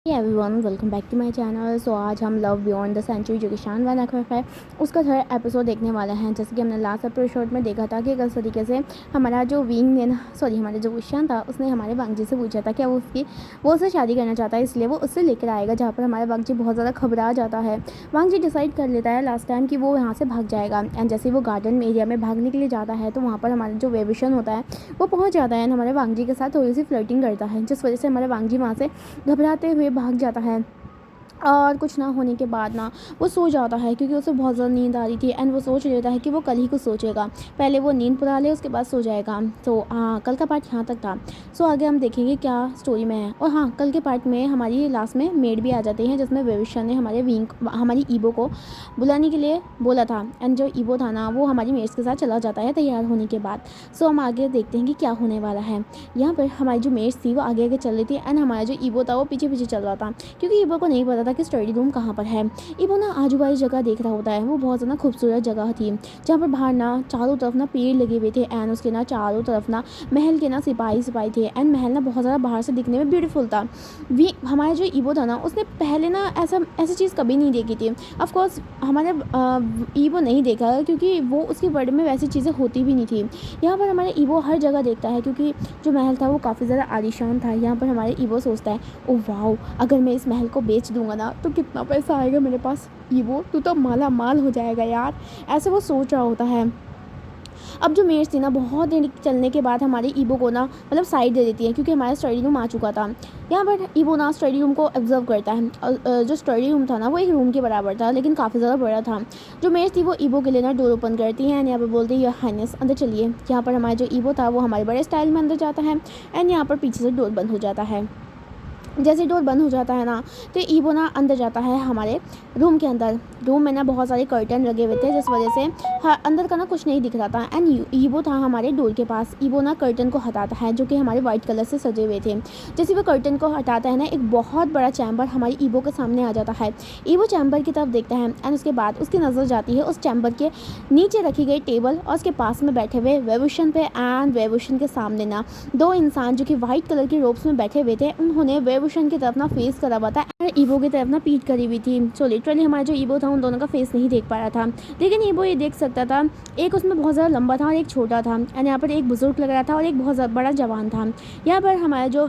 Everyone welcome back to my channel. So आज हम love beyond the century जो कि शानवान अखरफ है उसका थर्ड एपिसोड देखने वाले हैं। जैसे कि हमने लास्ट एपिसोड में देखा था कि किस तरीके से हमारा जो विंग ने ना हमारा जो विशान था उसने हमारे वांगजी से पूछा था क्या वो उससे शादी करना चाहता है, इसलिए वो उससे लेकर आएगा। जहाँ पर हमारा वांगजी बहुत ज़्यादा घबरा जाता है। वांगजी डिसाइड कर लेता है लास्ट टाइम कि वो यहाँ से भाग जाएगा। एंड जैसे वो गार्डन एरिया में भागने के लिए जाता है तो वहाँ पर हमारा जो वेविशन होता है वो पहुँच जाता है। हमारे वांगजी के साथ थोड़ी सी फ्लर्टिंग करता है, जिस वजह से हमारे वांगजी वहाँ से घबराते हुए भाग जाता है। और कुछ ना होने के बाद ना वो सो जाता है क्योंकि उसे बहुत ज़्यादा नींद आ रही थी। एंड वो सोच लेता है कि वो कल ही कुछ सोचेगा, पहले वो नींद पुरा ले उसके बाद सो जाएगा। तो कल का पार्ट यहाँ तक था। सो आगे हम देखेंगे क्या स्टोरी में है। और हाँ, कल के पार्ट में हमारी लास्ट में मेड भी आ जाती हैं, जिसमें वेविशा ने हमारी ईबो को बुलाने के लिए बोला था। एंड जो ईबो था ना वो हमारी मेड्स के साथ चला जाता है तैयार होने के बाद। सो हम आगे देखते हैं कि क्या होने वाला है। यहाँ पर हमारी जो मेड्स थी वो आगे आगे चल रही थी एंड हमारा जो ईबो था वो पीछे पीछे चल रहा था, क्योंकि ईबो को नहीं पता था कि स्टडी रूम कहाँ पर है। ईबो ना आजू बाजू जगह देख रहा होता है। वो बहुत ज़्यादा खूबसूरत जगह थी जहाँ पर बाहर ना चारों तरफ ना पेड़ लगे हुए थे एंड उसके ना चारों तरफ ना महल के ना सिपाही थे। एंड महल ना बहुत ज़्यादा बाहर से दिखने में ब्यूटीफुल था। हमारा जो ईबो था ना उसने पहले ना ऐसी चीज़ कभी नहीं देखी थी। ऑफकोर्स हमारे ईबो नहीं देखा क्योंकि वो उसके वर्ल्ड में वैसी चीज़ें होती भी नहीं थी। यहाँ पर हमारे ईबो हर जगह देखता है क्योंकि जो महल था वो काफ़ी ज़्यादा आलीशान था। यहाँ पर हमारे ईबो सोचता है, ओ वाओ, अगर मैं इस महल को बेच दूंगा ना तो कितना पैसा आएगा मेरे पास। ईबो तू तो माला माल हो जाएगा यार, ऐसे वो सोच रहा होता है। अब जो मेड्स थी ना बहुत देर चलने के बाद हमारे ईबो को ना साइड दे देती है क्योंकि हमारा स्टडी रूम आ चुका था। यहाँ पर ईबो ना स्टडी रूम को ऑब्जर्व करता है। जो स्टडी रूम था ना वो एक रूम के बराबर था लेकिन काफ़ी ज़्यादा बड़ा था। जो मेड्स थी वो ईबो के लिए ना डोर ओपन करती हैं एंड यहाँ पर बोलती है, योर हाइनेस अंदर चलिए। यहाँ पर हमारा जो ईबो था वो हमारे बड़े स्टाइल में अंदर जाता है एंड यहाँ पर पीछे से डोर बंद हो जाता है। जैसे डोर बंद हो जाता है ना तो ईबो ना अंदर जाता है हमारे रूम के अंदर। रूम में ना बहुत सारे कर्टन लगे हुए थे जिस वजह से अंदर का ना कुछ नहीं दिख रहा था। एंड ईबो था हमारे डोर के पास। ईबो ना कर्टन को हटाता है जो कि हमारे वाइट कलर से सजे हुए थे। जैसे वो कर्टन को हटाता है ना एक बहुत बड़ा चैम्बर हमारी ईबो के सामने आ जाता है। ईबो चैम्बर की तरफ देखता है एंड उसके बाद उसकी नज़र जाती है उस चैम्बर के नीचे रखी गई टेबल और उसके पास में बैठे हुए वेवुशन पे। एंड वेवुशन के सामने ना दो इंसान जो कि वाइट कलर की रोब्स में बैठे हुए थे, उन्होंने वेवुशन की तरफ ना फेस करा हुआ था और ईबो की तरफ ना पीठ करी हुई थी। सो लिटरली हमारा जो ईबो था उन दोनों का फेस नहीं देख पा रहा था, लेकिन ईबो ये देख सकता था। एक उसमें बहुत ज़्यादा लंबा था और एक छोटा था एंड यहाँ पर एक बुजुर्ग लग रहा था और एक बहुत बड़ा जवान था। यहाँ पर हमारा जो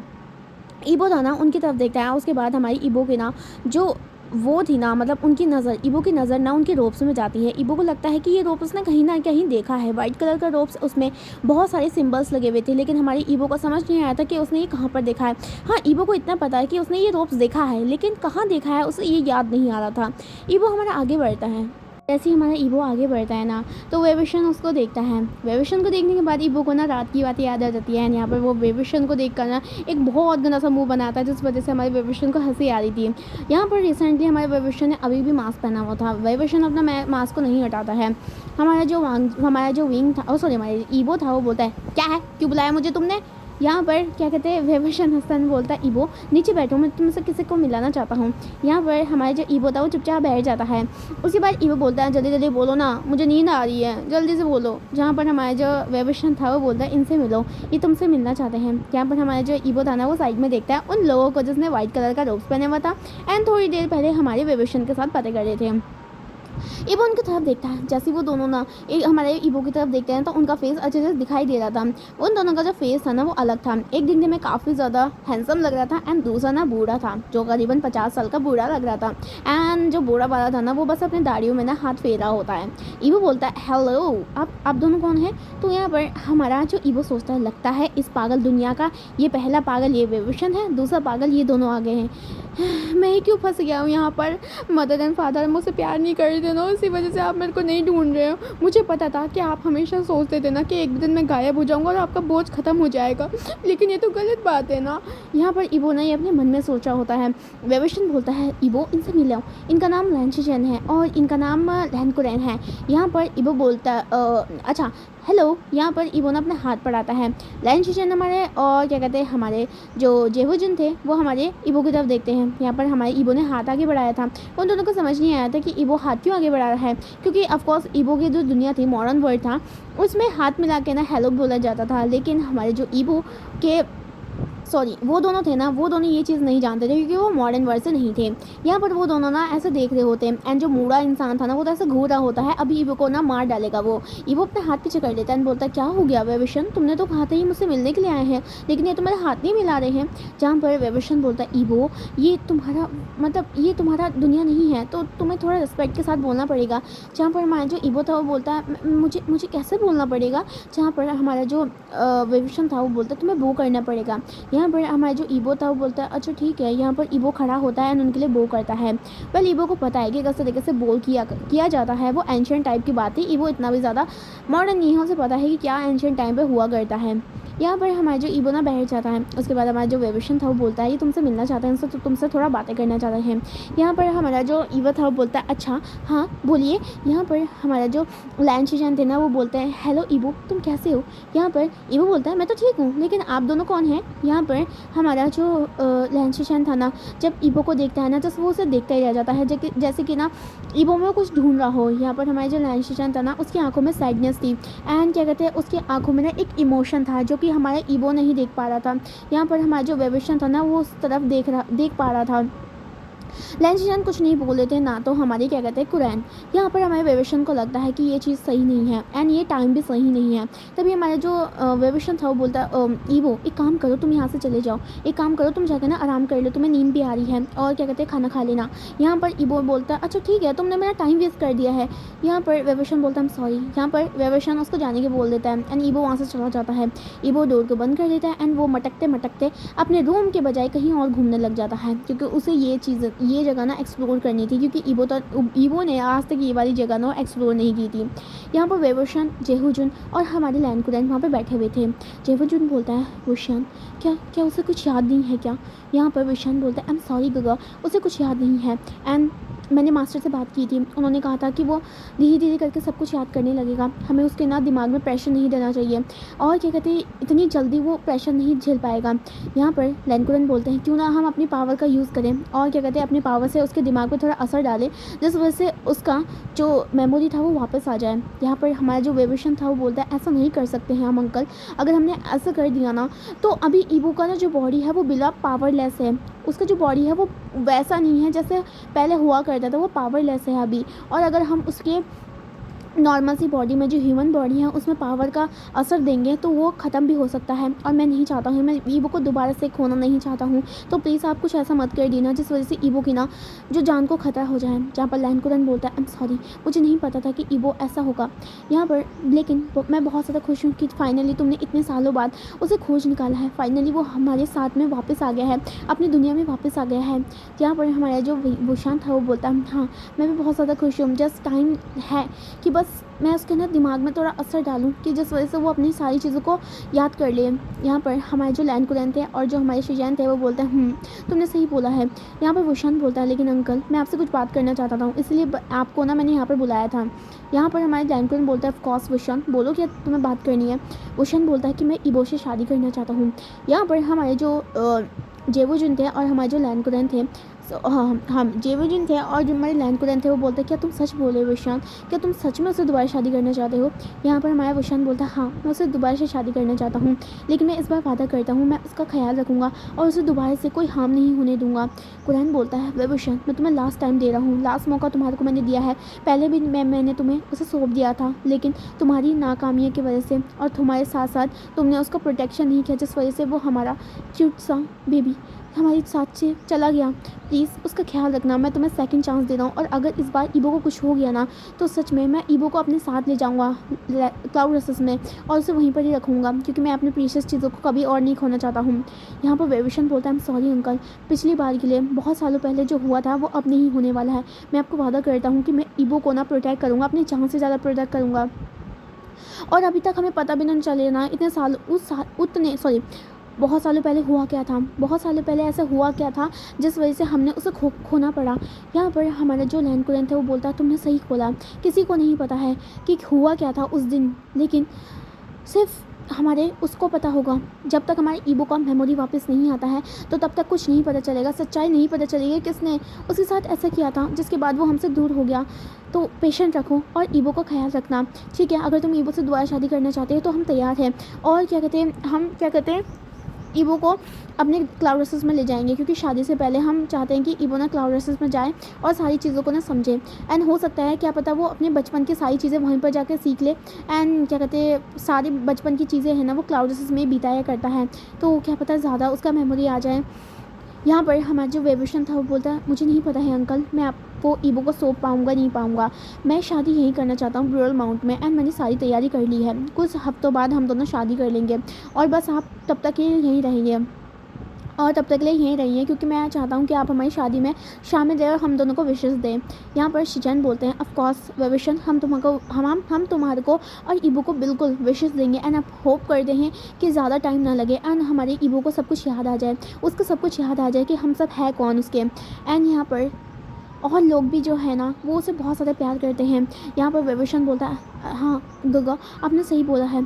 ईबो था ना उनकी तरफ देखता है। उसके बाद हमारी ईबो के ना जो वो थी ना उनकी नज़र, ईबो की नज़र ना उनके रोप्स में जाती है। ईबो को लगता है कि ये रोप्स ना कहीं देखा है। वाइट कलर का रोप्स, उसमें बहुत सारे सिंबल्स लगे हुए थे, लेकिन हमारी ईबो को समझ नहीं आया था कि उसने ये कहाँ पर देखा है। हाँ, ईबो को इतना पता है कि उसने ये रोप्स देखा है, लेकिन कहाँ देखा है उसे ये याद नहीं आ रहा था। ईबो हमारा आगे बढ़ता है। जैसे ही हमारा ईबो आगे बढ़ता है ना तो वेविशन उसको देखता है। वेविशन को देखने के बाद ईबो को ना रात की बातें याद आ जाती है। यहाँ पर वो वेविशन को देखकर ना एक बहुत गंदा सा मुंह बनाता है, जिस वजह से हमारे वेविशन को हंसी आ रही थी। यहाँ पर रिसेंटली हमारे वेविशन ने अभी भी मास्क पहना हुआ था। वेविशन अपना मास्क को नहीं हटाता है। हमारा जो विंग था, सॉरी हमारे ईबो था, वो बोलता है, क्या है, क्यों बुलाया मुझे तुमने। यहाँ पर क्या कहते हैं, वेवशन हसन बोलता है, ईबो नीचे बैठो, मैं तुमसे किसी को मिलाना चाहता हूँ। यहाँ पर हमारे जो ईबो था वो चुपचाप बैठ जाता है। उसके बाद ईबो बोलता है, जल्दी जल्दी बोलो ना, मुझे नींद आ रही है, जल्दी से बोलो। जहाँ पर हमारा जो वेवशन था वो बोलता है, इनसे मिलो, ये तुमसे मिलना चाहते हैं। यहाँ पर हमारा जो ईबो था ना वो साइड में देखता है उन लोगों को जिसने व्हाइट कलर का रोब्स पहने हुआ था एंड थोड़ी देर पहले हमारे वेवशन के साथ बातें कर रहे थे। ईबो उनकी तरफ देखता है। जैसे वो दोनों ना हमारे ईबो की तरफ देखते हैं तो उनका फेस अच्छे से दिखाई दे रहा था। उन दोनों का जो फेस था ना वो अलग था। एक दिखने में काफ़ी ज़्यादा हैंडसम लग रहा था एंड दूसरा ना बूढ़ा था, जो करीबन 50 साल का बूढ़ा लग रहा था। एंड जो बूढ़ा वाला था ना वो बस अपने दाढ़ियों में ना हाथ फेरा होता है। ईबो बोलता है, हेलो, आप दोनों कौन हैं। तो यहाँ पर हमारा जो ईबो सोचता है, लगता है इस पागल दुनिया का ये पहला पागल ये वेवुशन है, दूसरा पागल ये दोनों आगे हैं। मैं ही क्यों फंस गया हूँ यहाँ पर। मदर एंड फादर मुझसे प्यार नहीं कर रहे थे ना, इसी वजह से आप मेरे को नहीं ढूंढ रहे हो। मुझे पता था कि आप हमेशा सोचते थे ना कि एक दिन मैं गायब हो जाऊँगा और आपका बोझ ख़त्म हो जाएगा, लेकिन ये तो गलत बात है ना। यहाँ पर ईबो ने अपने मन में सोचा होता है। वेविशन बोलता है, ईबो इनसे मिलो, इनका नाम लैंशिजन है और इनका नाम लैंकुरैन है। यहाँ पर ईबो बोलता अच्छा हेलो। यहाँ पर ईबो ने अपना हाथ बढ़ाता है। लैंशिजन हमारे और क्या कहते हैं हमारे जो जेवुजन थे वो हमारे ईबो की तरफ देखते हैं। यहाँ पर हमारे ईबो ने हाथ आगे बढ़ाया था। उन दोनों को समझ नहीं आया था कि ईबो हाथ क्यों आगे बढ़ा रहा है, क्योंकि ऑफकोर्स ईबो की जो दुनिया थी, मॉडर्न वर्ल्ड था, उसमें हाथ मिला के ना हेलो बोला जाता था। लेकिन हमारे जो ईबो के सॉरी वो दोनों थे ना, वो दोनों ये चीज़ नहीं जानते थे क्योंकि वो मॉडर्न वर्ड से नहीं थे। यहाँ पर वो दोनों ना ऐसे देख रहे होते हैं एंड जो मूड़ा इंसान था ना वो तो ऐसे घूर रहा होता है, अभी ईवो को ना मार डालेगा वो। ईवो अपने हाथ पीछे कर लेता है एंड बोलता है क्या हो गया वेविशन, तुमने तो कहा था ही मुझसे मिलने के लिए आए हैं लेकिन ये तो मेरा हाथ नहीं मिला रहे हैं। जहाँ पर वेविशन बोलता है ईवो ये तुम्हारा मतलब ये तुम्हारा दुनिया नहीं है तो तुम्हें थोड़ा रिस्पेक्ट के साथ बोलना पड़ेगा। जहाँ पर हमारा जो ईवो था वो बोलता है मुझे मुझे कैसे बोलना पड़ेगा। जहाँ पर हमारा जो वेविशन था वो बोलता है तुम्हें वो करना पड़ेगा। यहाँ पर हमारा जो ईवो था वो बोलता है अच्छा ठीक है। यहाँ पर ईवो खड़ा होता है एंड उनके लिए बो करता है। वेल ईवो को पता है कि किस तरीके से बोल किया जाता है, वो एंशियंट टाइप की बात थी। ईवो इतना भी ज़्यादा मॉडर्न नहीं है, उसे पता है कि क्या एंशियंट टाइम पे हुआ करता है। यहाँ पर हमारा जो ईवो ना बैठ जाता है। उसके बाद हमारा जो वेविशन था वो बोलता है ये तुमसे मिलना चाहता है, तो तुमसे थोड़ा बातें करना चाहता है। यहाँ पर हमारा जो ईवो था वो बोलता है अच्छा हाँ बोलिए। यहाँ पर हमारा जो लैन शिजान थे ना वो बोलते हैं हेलो ईवो तुम कैसे हो। यहाँ पर ईवो बोलता है मैं तो ठीक हूँ लेकिन आप दोनों कौन हैं। यहाँ पर हमारा जो लैन शिजान था ना जब ईवो को देखता है ना तो वो उसे देखता ही रह जाता है जैसे कि ना ईवो में कुछ ढूंढ रहा हो। यहाँ पर हमारा जो लैन शिजान था ना उसकी आंखों में सैडनेस थी एंड क्या कहते हैं उसकी आंखों में ना एक इमोशन था जो कि हमारा ईवो नहीं देख पा रहा था। यहाँ पर हमारा जो वेविशन था ना वो उस तरफ देख पा रहा था। लैंशिजान कुछ नहीं बोल रहे थे ना तो हमारे क्या कहते हैं कुरैन। यहाँ पर हमारे वेविशन को लगता है कि ये चीज़ सही नहीं है एंड ये टाइम भी सही नहीं है। तभी हमारा जो वेविशन था वो बोलता है ईवो एक काम करो तुम यहाँ से चले जाओ, एक काम करो तुम जाकर ना आराम कर लो, तुम्हें नींद भी आ रही है और क्या कहते हैं खाना खा लेना। यहाँ पर ईवो बोलता है अच्छा ठीक है तुमने मेरा टाइम वेस्ट कर दिया है। यहाँ पर वेविशन बोलता है सॉरी। यहाँ पर वेविशन उसको जाने के बोल देता है एंड ईवो वहाँ से चला जाता है। ईवो डोर को बंद कर देता है एंड वो मटकते मटकते अपने रूम के बजाय कहीं और घूमने लग जाता है क्योंकि उसे ये जगह ना एक्सप्लोर करनी थी क्योंकि ईवो ने आज तक ये वाली जगह ना एक्सप्लोर नहीं की थी। यहाँ पर वेवोशन जेहुजुन और हमारे लैन कुरैन वहाँ पे बैठे हुए थे। जेहुजुन बोलता है वोशियान क्या उसे कुछ याद नहीं है क्या। यहाँ पर वोशियान बोलता है आई एम सॉरी गगा उसे कुछ याद नहीं है एंड मैंने मास्टर से बात की थी, उन्होंने कहा था कि वो धीरे धीरे करके सब कुछ याद करने लगेगा, हमें उसके ना दिमाग में प्रेशर नहीं देना चाहिए और क्या कहते हैं इतनी जल्दी वो प्रेशर नहीं झेल पाएगा। यहाँ पर लैनकुरन बोलते हैं क्यों ना हम अपनी पावर का यूज़ करें और क्या कहते हैं अपनी पावर से उसके दिमाग पर थोड़ा असर डालें जिस वजह से उसका जो मेमोरी था वो वापस आ जाए। यहाँ पर हमारा जो वेविशन था वो बोलता है ऐसा नहीं कर सकते हैं हम अंकल, अगर हमने ऐसा कर दिया ना तो अभी ईवो का ना जो बॉडी है वो बिल्कुल पावरलेस है, उसका जो बॉडी है वो वैसा नहीं है जैसे पहले हुआ करता था, वो पावरलेस है अभी। और अगर हम उसके नॉर्मल सी बॉडी में जो ह्यूमन बॉडी है उसमें पावर का असर देंगे तो वो ख़त्म भी हो सकता है और मैं नहीं चाहता हूँ, मैं ईवो को दोबारा से खोना नहीं चाहता हूँ। तो प्लीज़ आप कुछ ऐसा मत कर देना जिस वजह से ईवो की ना जो जान को खतरा हो जाए। जहाँ पर लैनकुरन बोलता है आई एम सॉरी मुझे नहीं पता था कि ईवो ऐसा होगा। यहाँ पर लेकिन मैं बहुत ज़्यादा खुश हूँ कि फाइनली तुमने इतने सालों बाद उसे खोज निकाला है, फाइनली वो हमारे साथ में वापस आ गया है, अपनी दुनिया में वापस आ गया है। यहाँ पर हमारा जो वोशान था वो बोलता है हाँ मैं भी बहुत ज़्यादा खुश हूँ, जस्ट टाइम है कि बस मैं उसके ना दिमाग में थोड़ा असर डालूं कि जिस वजह से वो अपनी सारी चीज़ों को याद कर ले। यहाँ पर हमारे जो लैनकुरैन थे और जो हमारे शिजैन थे वो बोलते हैं तुमने सही बोला है। यहाँ पर वोशान बोलता है लेकिन अंकल मैं आपसे कुछ बात करना चाहता था इसलिए आपको ना मैंने यहाँ पर बुलाया था। यहाँ पर हमारे लैनकुरैन बोलता है ऑफ कोर्स वोशान बोलो क्या तुम्हें बात करनी है। वोशान बोलता है कि मैं ईवो से शादी करना चाहता हूँ। यहाँ पर हमारे जो जेवुजुन थे और हमारे जो लैनकुरैन थे हम जेवुजुन थे और जो हमारे लैनकुरैन थे वो बोलते हैं क्या तुम सच बोल रहे हो वोशान, क्या तुम सच में उससे दोबारा शादी करना चाहते हो। यहाँ पर हमारा वोशान बोलता है हाँ मैं उससे दोबारा से शादी करना चाहता हूँ लेकिन मैं इस बार वादा करता हूँ मैं उसका ख्याल रखूँगा और उसे दोबारा से कोई हार्म नहीं होने दूंगा। कुरैन बोलता है वे वोशान मैं तुम्हें लास्ट टाइम दे रहा हूँ, लास्ट मौका तुम्हारे को मैंने दिया है, पहले भी मैंने तुम्हें उसे सौंप दिया था लेकिन तुम्हारी नाकामियों की वजह से और तुम्हारे साथ साथ तुमने उसका प्रोटेक्शन नहीं किया जिस वजह से वो हमारा क्यूट सा बेबी हमारे साथ से चला गया। प्लीज़ उसका ख्याल रखना, मैं तुम्हें सेकंड चांस दे रहा हूँ और अगर इस बार ईवो को कुछ हो गया ना तो सच में मैं ईवो को अपने साथ ले जाऊँगा क्लाउड रसेस में और उसे वहीं पर ही रखूँगा क्योंकि मैं अपनी प्रीशियस चीज़ों को कभी और नहीं खोना चाहता हूँ। यहाँ पर वेविशन बोलता है आई एम सॉरी अंकल, पिछली बार के लिए बहुत सालों पहले जो हुआ था वो अब नहीं होने वाला है, मैं आपको वादा करता हूँ कि मैं ईवो को ना प्रोटेक्ट करूँगा, अपनी जान से ज़्यादा प्रोटेक्ट करूँगा। और अभी तक हमें पता भी नहीं चले ना इतने साल बहुत सालों पहले हुआ क्या था, बहुत सालों पहले ऐसा हुआ क्या था जिस वजह से हमने उसे खोना पड़ा। यहाँ पर हमारा जो लैनकुरैन थे वो बोलता है तुमने सही खोला, किसी को नहीं पता है कि हुआ क्या था उस दिन, लेकिन सिर्फ हमारे उसको पता होगा। जब तक हमारे ईवो का मेमोरी वापस नहीं आता है तो तब तक कुछ नहीं पता चलेगा, सच्चाई नहीं पता चलेगी किसने उसके साथ ऐसा किया था जिसके बाद वो हमसे दूर हो गया। तो पेशेंट रखो और ईवो का ख्याल रखना, ठीक है। अगर तुम ईवो से दोबारा शादी करना चाहते हो तो हम तैयार हैं। और क्या कहते हैं ईबो को अपने क्लाउड रेसेस में ले जाएंगे, क्योंकि शादी से पहले हम चाहते हैं कि ईबो ना क्लाउड रेसेस में जाए और सारी चीज़ों को ना समझे। एंड हो सकता है क्या पता वो अपने बचपन की सारी चीज़ें वहीं पर जाकर सीख ले। एंड क्या कहते हैं, सारी बचपन की चीज़ें हैं ना वो क्लाउड रेसेस में बिताया करता है, तो क्या पता ज़्यादा उसका मेमोरी आ जाए। यहाँ पर हमारा जो वेवोशन था वो बोलता है, मुझे नहीं पता है अंकल, मैं आपको ईबो को सौंप पाऊँगा नहीं पाऊँगा, मैं शादी यहीं करना चाहता हूँ ब्रूरल माउंट में। एंड मैंने सारी तैयारी कर ली है, कुछ हफ्तों बाद हम दोनों शादी कर लेंगे और बस आप तब तक के लिए यहीं रहेंगे और तब तक के लिए यहीं रहिए, क्योंकि मैं चाहता हूँ कि आप हमारी शादी में शामिल रहे और हम दोनों को विशेष दें। यहाँ पर शिजन बोलते हैं, ऑफ कोर्स वेविशन, हम तुम्हारे को और ईबो को बिल्कुल विशेष देंगे। एंड आप होप करते हैं कि ज़्यादा टाइम ना लगे एंड हमारे ईबो को सब कुछ याद आ जाए, उसको सब कुछ याद आ जाए कि हम सब है कौन उसके। एंड यहाँ पर और लोग भी जो है ना वो उसे बहुत ज़्यादा प्यार करते हैं। यहाँ पर वेविशन बोलता है, हाँ गगा आपने सही बोला है,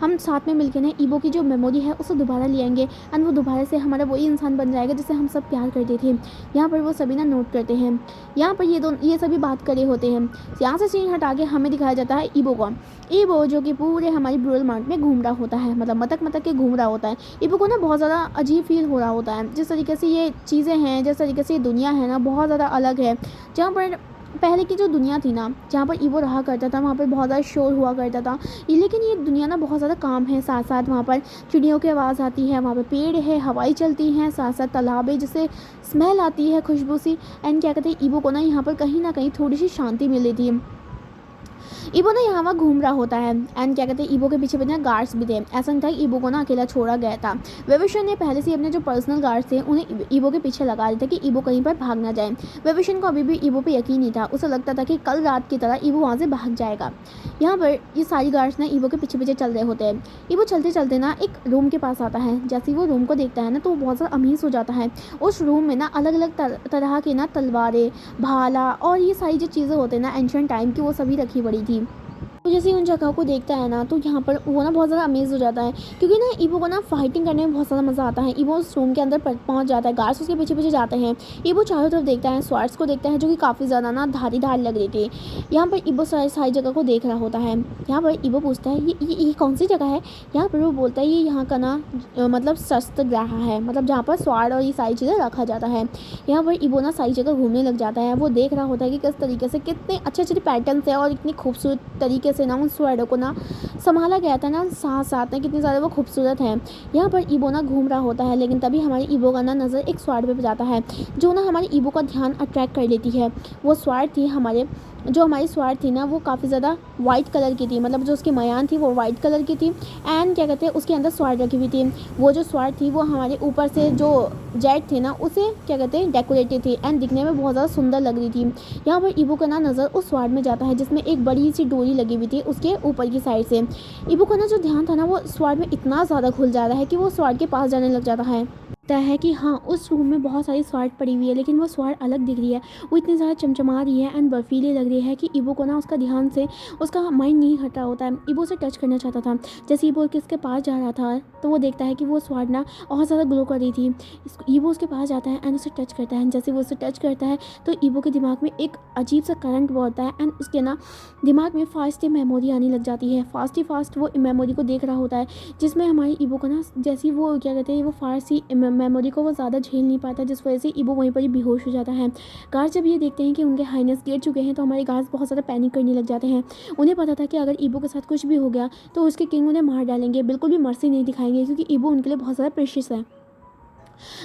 हम साथ में मिलकर ना ईबो की जो मेमोरी है उसे दोबारा ले आएंगे एंड वो दोबारा से हमारा वही इंसान बन जाएगा जिसे हम सब प्यार करते थे। यहाँ पर वो सभी ना नोट करते हैं। यहाँ पर ये सभी बात करे होते हैं। यहाँ से सीन हटा के हमें दिखाया जाता है ईबो को। ईबो जो कि पूरे हमारी ब्रूरल माउंट में घूम रहा होता है, मतलब मटक के घूम रहा होता है। ईबो को ना बहुत ज़्यादा अजीब फील हो रहा होता है, जिस तरीके से ये चीज़ें हैं, जिस तरीके से ये दुनिया है ना बहुत ज़्यादा अलग है। जहाँ पर पहले की जो दुनिया थी ना, जहाँ पर ईबो रहा करता था, वहाँ पर बहुत ज़्यादा शोर हुआ करता था। लेकिन ये दुनिया ना बहुत ज़्यादा काम है, साथ साथ वहाँ पर चिड़ियों की आवाज़ आती है, वहाँ पर पेड़ है, हवाई चलती हैं, साथ साथ तालाब है जिससे स्मेल आती है खुशबू सी। एंड क्या कहते हैं, ईबो को ना यहाँ पर कहीं ना कहीं थोड़ी सी शांति मिल रही थी। ईबो ना यहाँ वहाँ घूम रहा होता है एंड क्या कहते हैं, ईबो के पीछे ना गार्ड्स भी थे। ऐसा नहीं था कि ईबो को ना अकेला छोड़ा गया था। वेविशन ने पहले से अपने जो पर्सनल गार्ड्स थे उन्हें ईबो के पीछे लगा दिया था कि ईबो कहीं पर भाग ना जाए। वेविशन को अभी भी ईबो पे यकीन नहीं था, उसे लगता था कि कल रात की तरह ईबो वहाँ से भाग जाएगा। यहाँ पर ये सारी गार्ड्स ना ईबो के पीछे पीछे चल रहे होते हैं। ईबो चलते चलते ना एक रूम के पास आता है। जैसे ही वो रूम को देखता है ना तो वो बहुत ज़्यादा अमीज हो जाता है। उस रूम में ना अलग अलग तरह की ना तलवारें, भाला और ये सारी जो चीज़ें होते हैं ना एंशिएंट टाइम की, वो सभी रखी पड़ी थी। तो जैसे ही उन जगहों को देखता है ना तो यहाँ पर वो ना बहुत ज़्यादा अमेज हो जाता है, क्योंकि ना ईबो को ना फाइटिंग करने में बहुत ज़्यादा मज़ा आता है। ईबो उस रूम के अंदर पहुँच जाता है, गार्ड्स उसके पीछे पीछे जाते हैं। ईबो चारों तरफ देखता है, स्वार्ड्स को देखता है जो कि काफ़ी ज़्यादा ना धारी धार लग रही थी। यहाँ पर ईबो सारी जगह को देख रहा होता है। यहाँ पर ईबो पूछता है ये कौन सी जगह है। यहाँ पर वो बोलता है ये यहाँ का ना मतलब शस्त्रग्रह है, मतलब जहाँ पर स्वार्ड और ये सारी चीज़ें रखा जाता है। यहाँ पर ईबो ना सारी जगह घूमने लग जाता है। वो देख रहा होता है कि किस तरीके से कितने अच्छे अच्छे पैटर्न्स हैं और इतनी खूबसूरत तरीके से ना उन स्वार्डों को ना संभाला गया था ना, साथ साथ में कितने ज़्यादा वो खूबसूरत हैं। यहाँ पर ईबो ना घूम रहा होता है, लेकिन तभी हमारी ईबो का ना नज़र एक स्वार्ड पे जाता है जो ना हमारी ईबो का ध्यान अट्रैक्ट कर लेती है। वो स्वार्ड थी हमारी स्वार्ड थी ना वो काफ़ी ज़्यादा वाइट कलर की थी, मतलब जो उसकी मयान थी वो वाइट कलर की थी। एंड क्या कहते हैं उसके अंदर स्वार्ड रखी हुई थी। वो जो स्वार्ड थी वो हमारे ऊपर से जो जेट थे ना उसे क्या कहते हैं डेकोरेटेड थी एंड दिखने में बहुत ज़्यादा सुंदर लग रही थी। यहाँ पर ईबो का ना नज़र उस स्वार्ड में जाता है जिसमें एक बड़ी सी डोरी लगी हुई थी उसके ऊपर की साइड से। ईबो का ना जो ध्यान था ना वो स्वार्ड में इतना ज़्यादा घुल जाता है कि वो स्वार्ड के पास जाने लग जाता है कि हाँ उस रूम में बहुत सारी स्वार्ड पड़ी हुई है, लेकिन वो स्वार्ड अलग दिख रही है, वो इतनी ज़्यादा चमचमा रही है एंड बर्फीली लग रही है कि ईबो को ना उसका ध्यान से उसका माइंड नहीं हटा होता है। ईबो से टच करना चाहता था। जैसे ईबो किसके पास जा रहा था तो वो देखता है कि वो स्वार्ड ना और ज़्यादा ग्लो कर रही थी। ईबो उसके पास जाता है एंड उसे टच करता है। जैसे वो उसे टच करता है तो ईबो के दिमाग में एक अजीब सा करंट बढ़ता है एंड उसके ना दिमाग में फास्ट मेमोरी आने लग जाती है। फास्ट वो मेमोरी को देख रहा होता है जिसमें हमारी ईबो को ना जैसी वो क्या कहते हैं वो फारसी मेमोरी को वो ज़्यादा झेल नहीं पाता, जिस वजह से ईबो वहीं पर ही बेहोश हो जाता है। गार्ड जब ये देखते हैं कि उनके हाइनेस गिर चुके हैं तो हमारे गार्ड्स बहुत ज़्यादा पैनिक करने लग जाते हैं। उन्हें पता था कि अगर ईबो के साथ कुछ भी हो गया तो उसके किंग उन्हें मार डालेंगे, बिल्कुल भी मर्सी नहीं दिखाएंगे, क्योंकि ईबो उनके लिए बहुत ज़्यादा प्रेशियस है।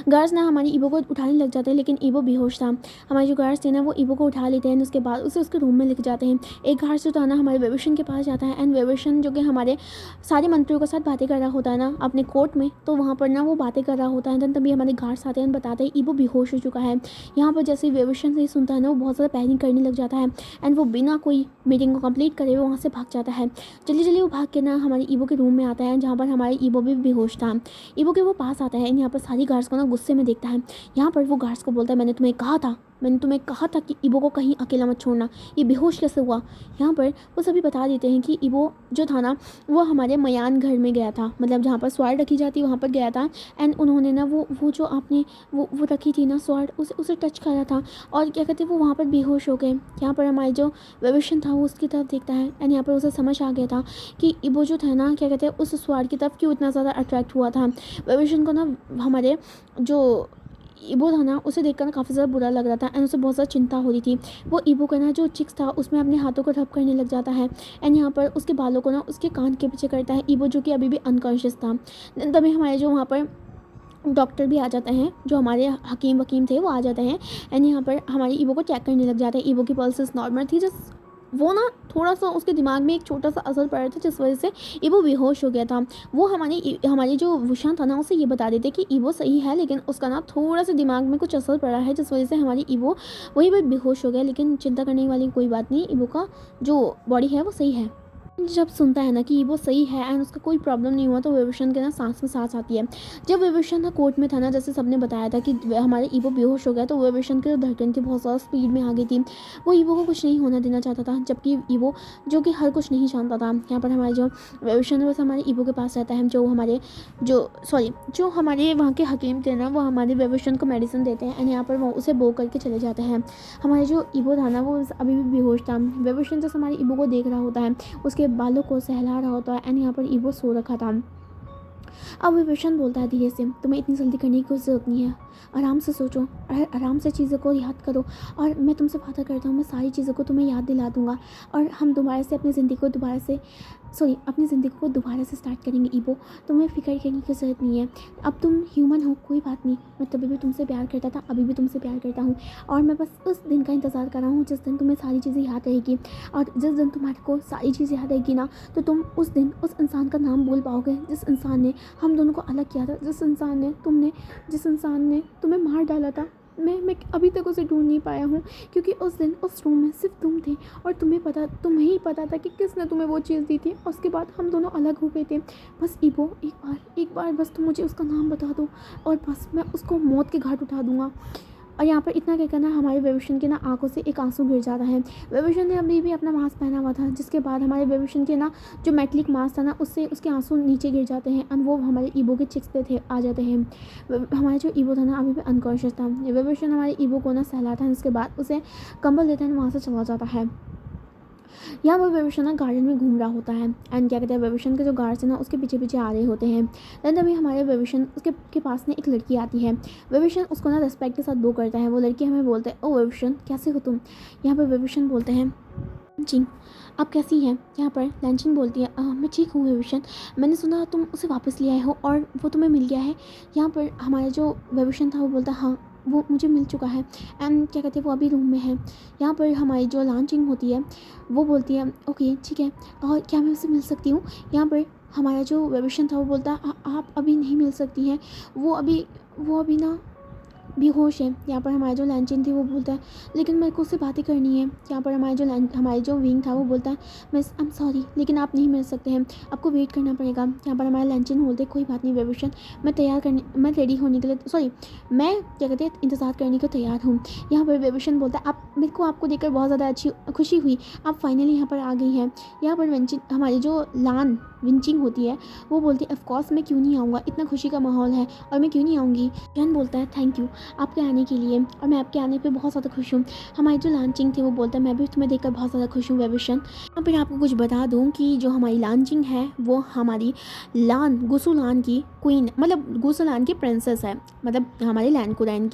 गार्ड्स ना हमारी ईबो को उठाने लग जाते हैं, लेकिन ईबो बेहोश था। हमारे जो गार्ड्स थे ना वो ईबो को उठा लेते हैं, उसके बाद उसे उसके रूम में लेके जाते हैं। एक गार्ड्स जो था ना हमारे वेविशन के पास जाता है एंड वेविशन जो कि हमारे सारे मंत्रियों के साथ बातें कर रहा होता है ना अपने कोर्ट में, तो वहाँ पर ना वो बातें कर रहा होता है। तभी हमारे गार्ड्स आते हैं बताते हैं ईबो बेहोश हो चुका है। यहाँ पर जैसे वेविशन से सुनता है ना वो बहुत ज़्यादा पैनिक करने लग जाता है एंड वो बिना कोई मीटिंग को कंप्लीट करे वो वहाँ से भाग जाता है। जल्दी वो भाग के ना हमारी ईबो के रूम में आता है जहाँ पर हमारे ईबो भी बेहोश था। ईबो के वो पास आता है, यहाँ पर सारी गार्ड्स गार्ड्स को ना गुस्से में देखता है। यहाँ पर वो गार्ड्स को बोलता है मैंने तुम्हें कहा था कि ईबो को कहीं अकेला मत छोड़ना, ये बेहोश कैसे हुआ। यहाँ पर वो सभी बता देते हैं कि ईबो जो था ना वो हमारे मयान घर में गया था, मतलब जहाँ पर स्वाड रखी जाती है वहाँ पर गया था। एंड उन्होंने ना वो जो आपने वो रखी थी ना स्वाड, उसे टच करा था और क्या कहते हैं वो वहाँ पर बेहोश हो गए। यहाँ पर हमारे जो विभीषण था वो उसकी तरफ देखता है एंड यहाँ पर उसे समझ आ गया था कि ईबो जो था ना क्या कहते हैं उस स्वाड की तरफ क्यों इतना ज़्यादा अट्रैक्ट हुआ था। विभीषण को ना हमारे जो ईबो था ना उसे देखकर ना काफ़ी ज़्यादा बुरा लग रहा था एंड उसे बहुत ज़्यादा चिंता हो रही थी। वो ईबो का ना जो चिक्स था उसमें अपने हाथों को रब करने लग जाता है एंड यहाँ पर उसके बालों को ना उसके कान के पीछे करता है ईबो, जो कि अभी भी अनकॉन्शियस था। तभी हमारे जो वहाँ पर डॉक्टर भी आ जाते हैं, जो हमारे हकीम वकीम थे वो आ जाते हैं एंड यहाँ पर हमारी ईबो को चेक करने लग जाते हैं। ईबो की पल्सेस नॉर्मल थी, जस्ट वो ना थोड़ा सा उसके दिमाग में एक छोटा सा असर पड़ा था जिस वजह से ईबो बेहोश हो गया था। वो हमारी जो विशान था ना उसे ये बता देते कि ईबो सही है, लेकिन उसका ना थोड़ा सा दिमाग में कुछ असर पड़ा है जिस वजह से हमारी ईबो वही पर बेहोश हो गया। लेकिन चिंता करने वाली कोई बात नहीं, ईबो का जो बॉडी है वो सही है। जब सुनता है ना कि ईबो सही है एंड उसका कोई प्रॉब्लम नहीं हुआ तो विभीषण के ना सांस में सांस आती है। जब विभीषण ना कोर्ट में था ना, जैसे सबने बताया था कि हमारे ईबो बेहोश हो गया, तो विभीषण की जो धड़कन थी बहुत ज़्यादा स्पीड में आ गई थी। वो ईबो को कुछ नहीं होना देना चाहता था, जबकि ईबो जो कि हर कुछ नहीं जानता था। यहाँ पर हमारे जो विभीषण है बस हमारे ईबो के पास रहता है, जो हमारे वहाँ के हकीम थे ना वो हमारे विभीषण को मेडिसिन देते हैं एंड यहाँ पर वो उसे बो करके चले जाते हैं। हमारे जो ईबो था ना वो अभी भी बेहोश था। विभीषण जैसे हमारे ईबो को देख रहा होता है, उसके बालों को सहला रहा होता है एंड यहाँ पर ईबो सो रखा था। अब विभीषण बोलता है धीरे से, तुम्हें इतनी जल्दी करने की कोई ज़रूरत नहीं है, आराम से सोचो और आराम से चीज़ों को याद करो और मैं तुमसे वादा करता हूँ मैं सारी चीज़ों को तुम्हें याद दिला दूँगा और हम अपनी ज़िंदगी को दोबारा से स्टार्ट करेंगे। ईबो, तुम्हें फिक्र करने की ज़रूरत नहीं है, अब तुम ह्यूमन हो, कोई बात नहीं, मैं तभी भी तुमसे प्यार करता था, अभी भी तुमसे प्यार करता हूँ और मैं बस उस दिन का इंतज़ार कर रहा हूँ जिस दिन तुम्हें सारी चीज़ें याद रहेगी। और जिस दिन तुम्हारे को सारी चीज़ें याद रहेगी ना तो तुम उस दिन उस इंसान का नाम बोल पाओगे जिस इंसान ने हम दोनों को अलग किया था, जिस इंसान ने तुम्हें मार डाला था। मैं अभी तक उसे ढूंढ नहीं पाया हूँ क्योंकि उस दिन उस रूम में सिर्फ तुम थे और तुम्हें ही पता था कि किसने तुम्हें वो चीज़ दी थी और उसके बाद हम दोनों अलग हो गए थे। बस ईबो, एक बार बस तुम मुझे उसका नाम बता दो और बस मैं उसको मौत के घाट उठा दूँगा। और यहाँ पर इतना क्या करना, हमारे विभीषण के ना आंखों से एक आंसू गिर जाता है। विभीषण ने अभी भी अपना मास्क पहना हुआ था, जिसके बाद हमारे विभीषण के ना जो मेटलिक मास्क था ना उससे उसके आंसू नीचे गिर जाते हैं और वो हमारे ईबो के चिक्स पे आ जाते हैं। हमारा जो ईबो था ना अभी भी अनकॉन्शियस था। विभीषण हमारे ईबो को ना सहलाता है, उसके बाद उसे कंबल देता है, वहाँ से चला जाता है। यहाँ पर विभीषण ना गार्डन में घूम रहा होता है एंड क्या कहते हैं विभीषण के जो गार्ड्स हैं ना उसके पीछे पीछे आ रहे होते हैं। देन तभी हमारे विभीषण के पास ना एक लड़की आती है। विभीषण उसको ना रिस्पेक्ट के साथ बो करता है। वो लड़की हमें बोलते हैं, ओ विभीषण कैसे हो तुम। यहाँ पर विभीषण बोलते हैं, जी आप कैसी हैं। यहाँ पर लैंचिन बोलती है, मैं ठीक हूँ विभीषण, मैंने सुना तुम उसे वापस ले आए हो और वो तुम्हें मिल गया है। यहाँ पर हमारा जो विभीषण था वो बोलता है, हाँ वो मुझे मिल चुका है एंड क्या कहते हैं वो अभी रूम में है। यहाँ पर हमारी जो लॉन्चिंग होती है वो बोलती है, ओके ठीक है और क्या मैं उससे मिल सकती हूँ। यहाँ पर हमारा जो विभीषण था वो बोलता है, आप अभी नहीं मिल सकती हैं, वो अभी ना बेहोश है। यहाँ पर हमारी जो लैंचिन थी वो बोलता है, लेकिन मेरे को उससे बातें करनी है। यहाँ पर हमारी जो विंग था वो बोलता है, मैं आई एम सॉरी लेकिन आप नहीं मिल सकते हैं, आपको वेट करना पड़ेगा। यहाँ पर हमारे लैंचिन बोलते, कोई बात नहीं विभीषण, मैं रेडी होने के लिए मैं क्या कहते हैं इंतज़ार करने को तैयार हूँ। यहाँ पर विभीषण बोलता है, मेरे को आपको देखकर बहुत ज़्यादा अच्छी खुशी हुई, आप फाइनली यहाँ पर आ गई हैं। यहाँ पर हमारी जो विंचिंग होती है वो बोलती है, ऑफकोर्स मैं क्यों नहीं आऊँगा, इतना खुशी का माहौल है और मैं क्यों नहीं आऊँगी। जॉन बोलता है, थैंक यू आपके आने के लिए और मैं आपके आने पे बहुत ज़्यादा खुश हूँ। हमारी जो लॉन्चिंग थी वो बोलता है, मैं भी तुम्हें देखकर बहुत ज़्यादा खुश हूँ विभीषण। यहाँ पर आपको कुछ बता दूँ कि जो हमारी लॉन्चिंग है वो हमारी गुसुलान की क्वीन, मतलब गुसुलान की प्रिंसेस है, मतलब हमारी लैन कुरैन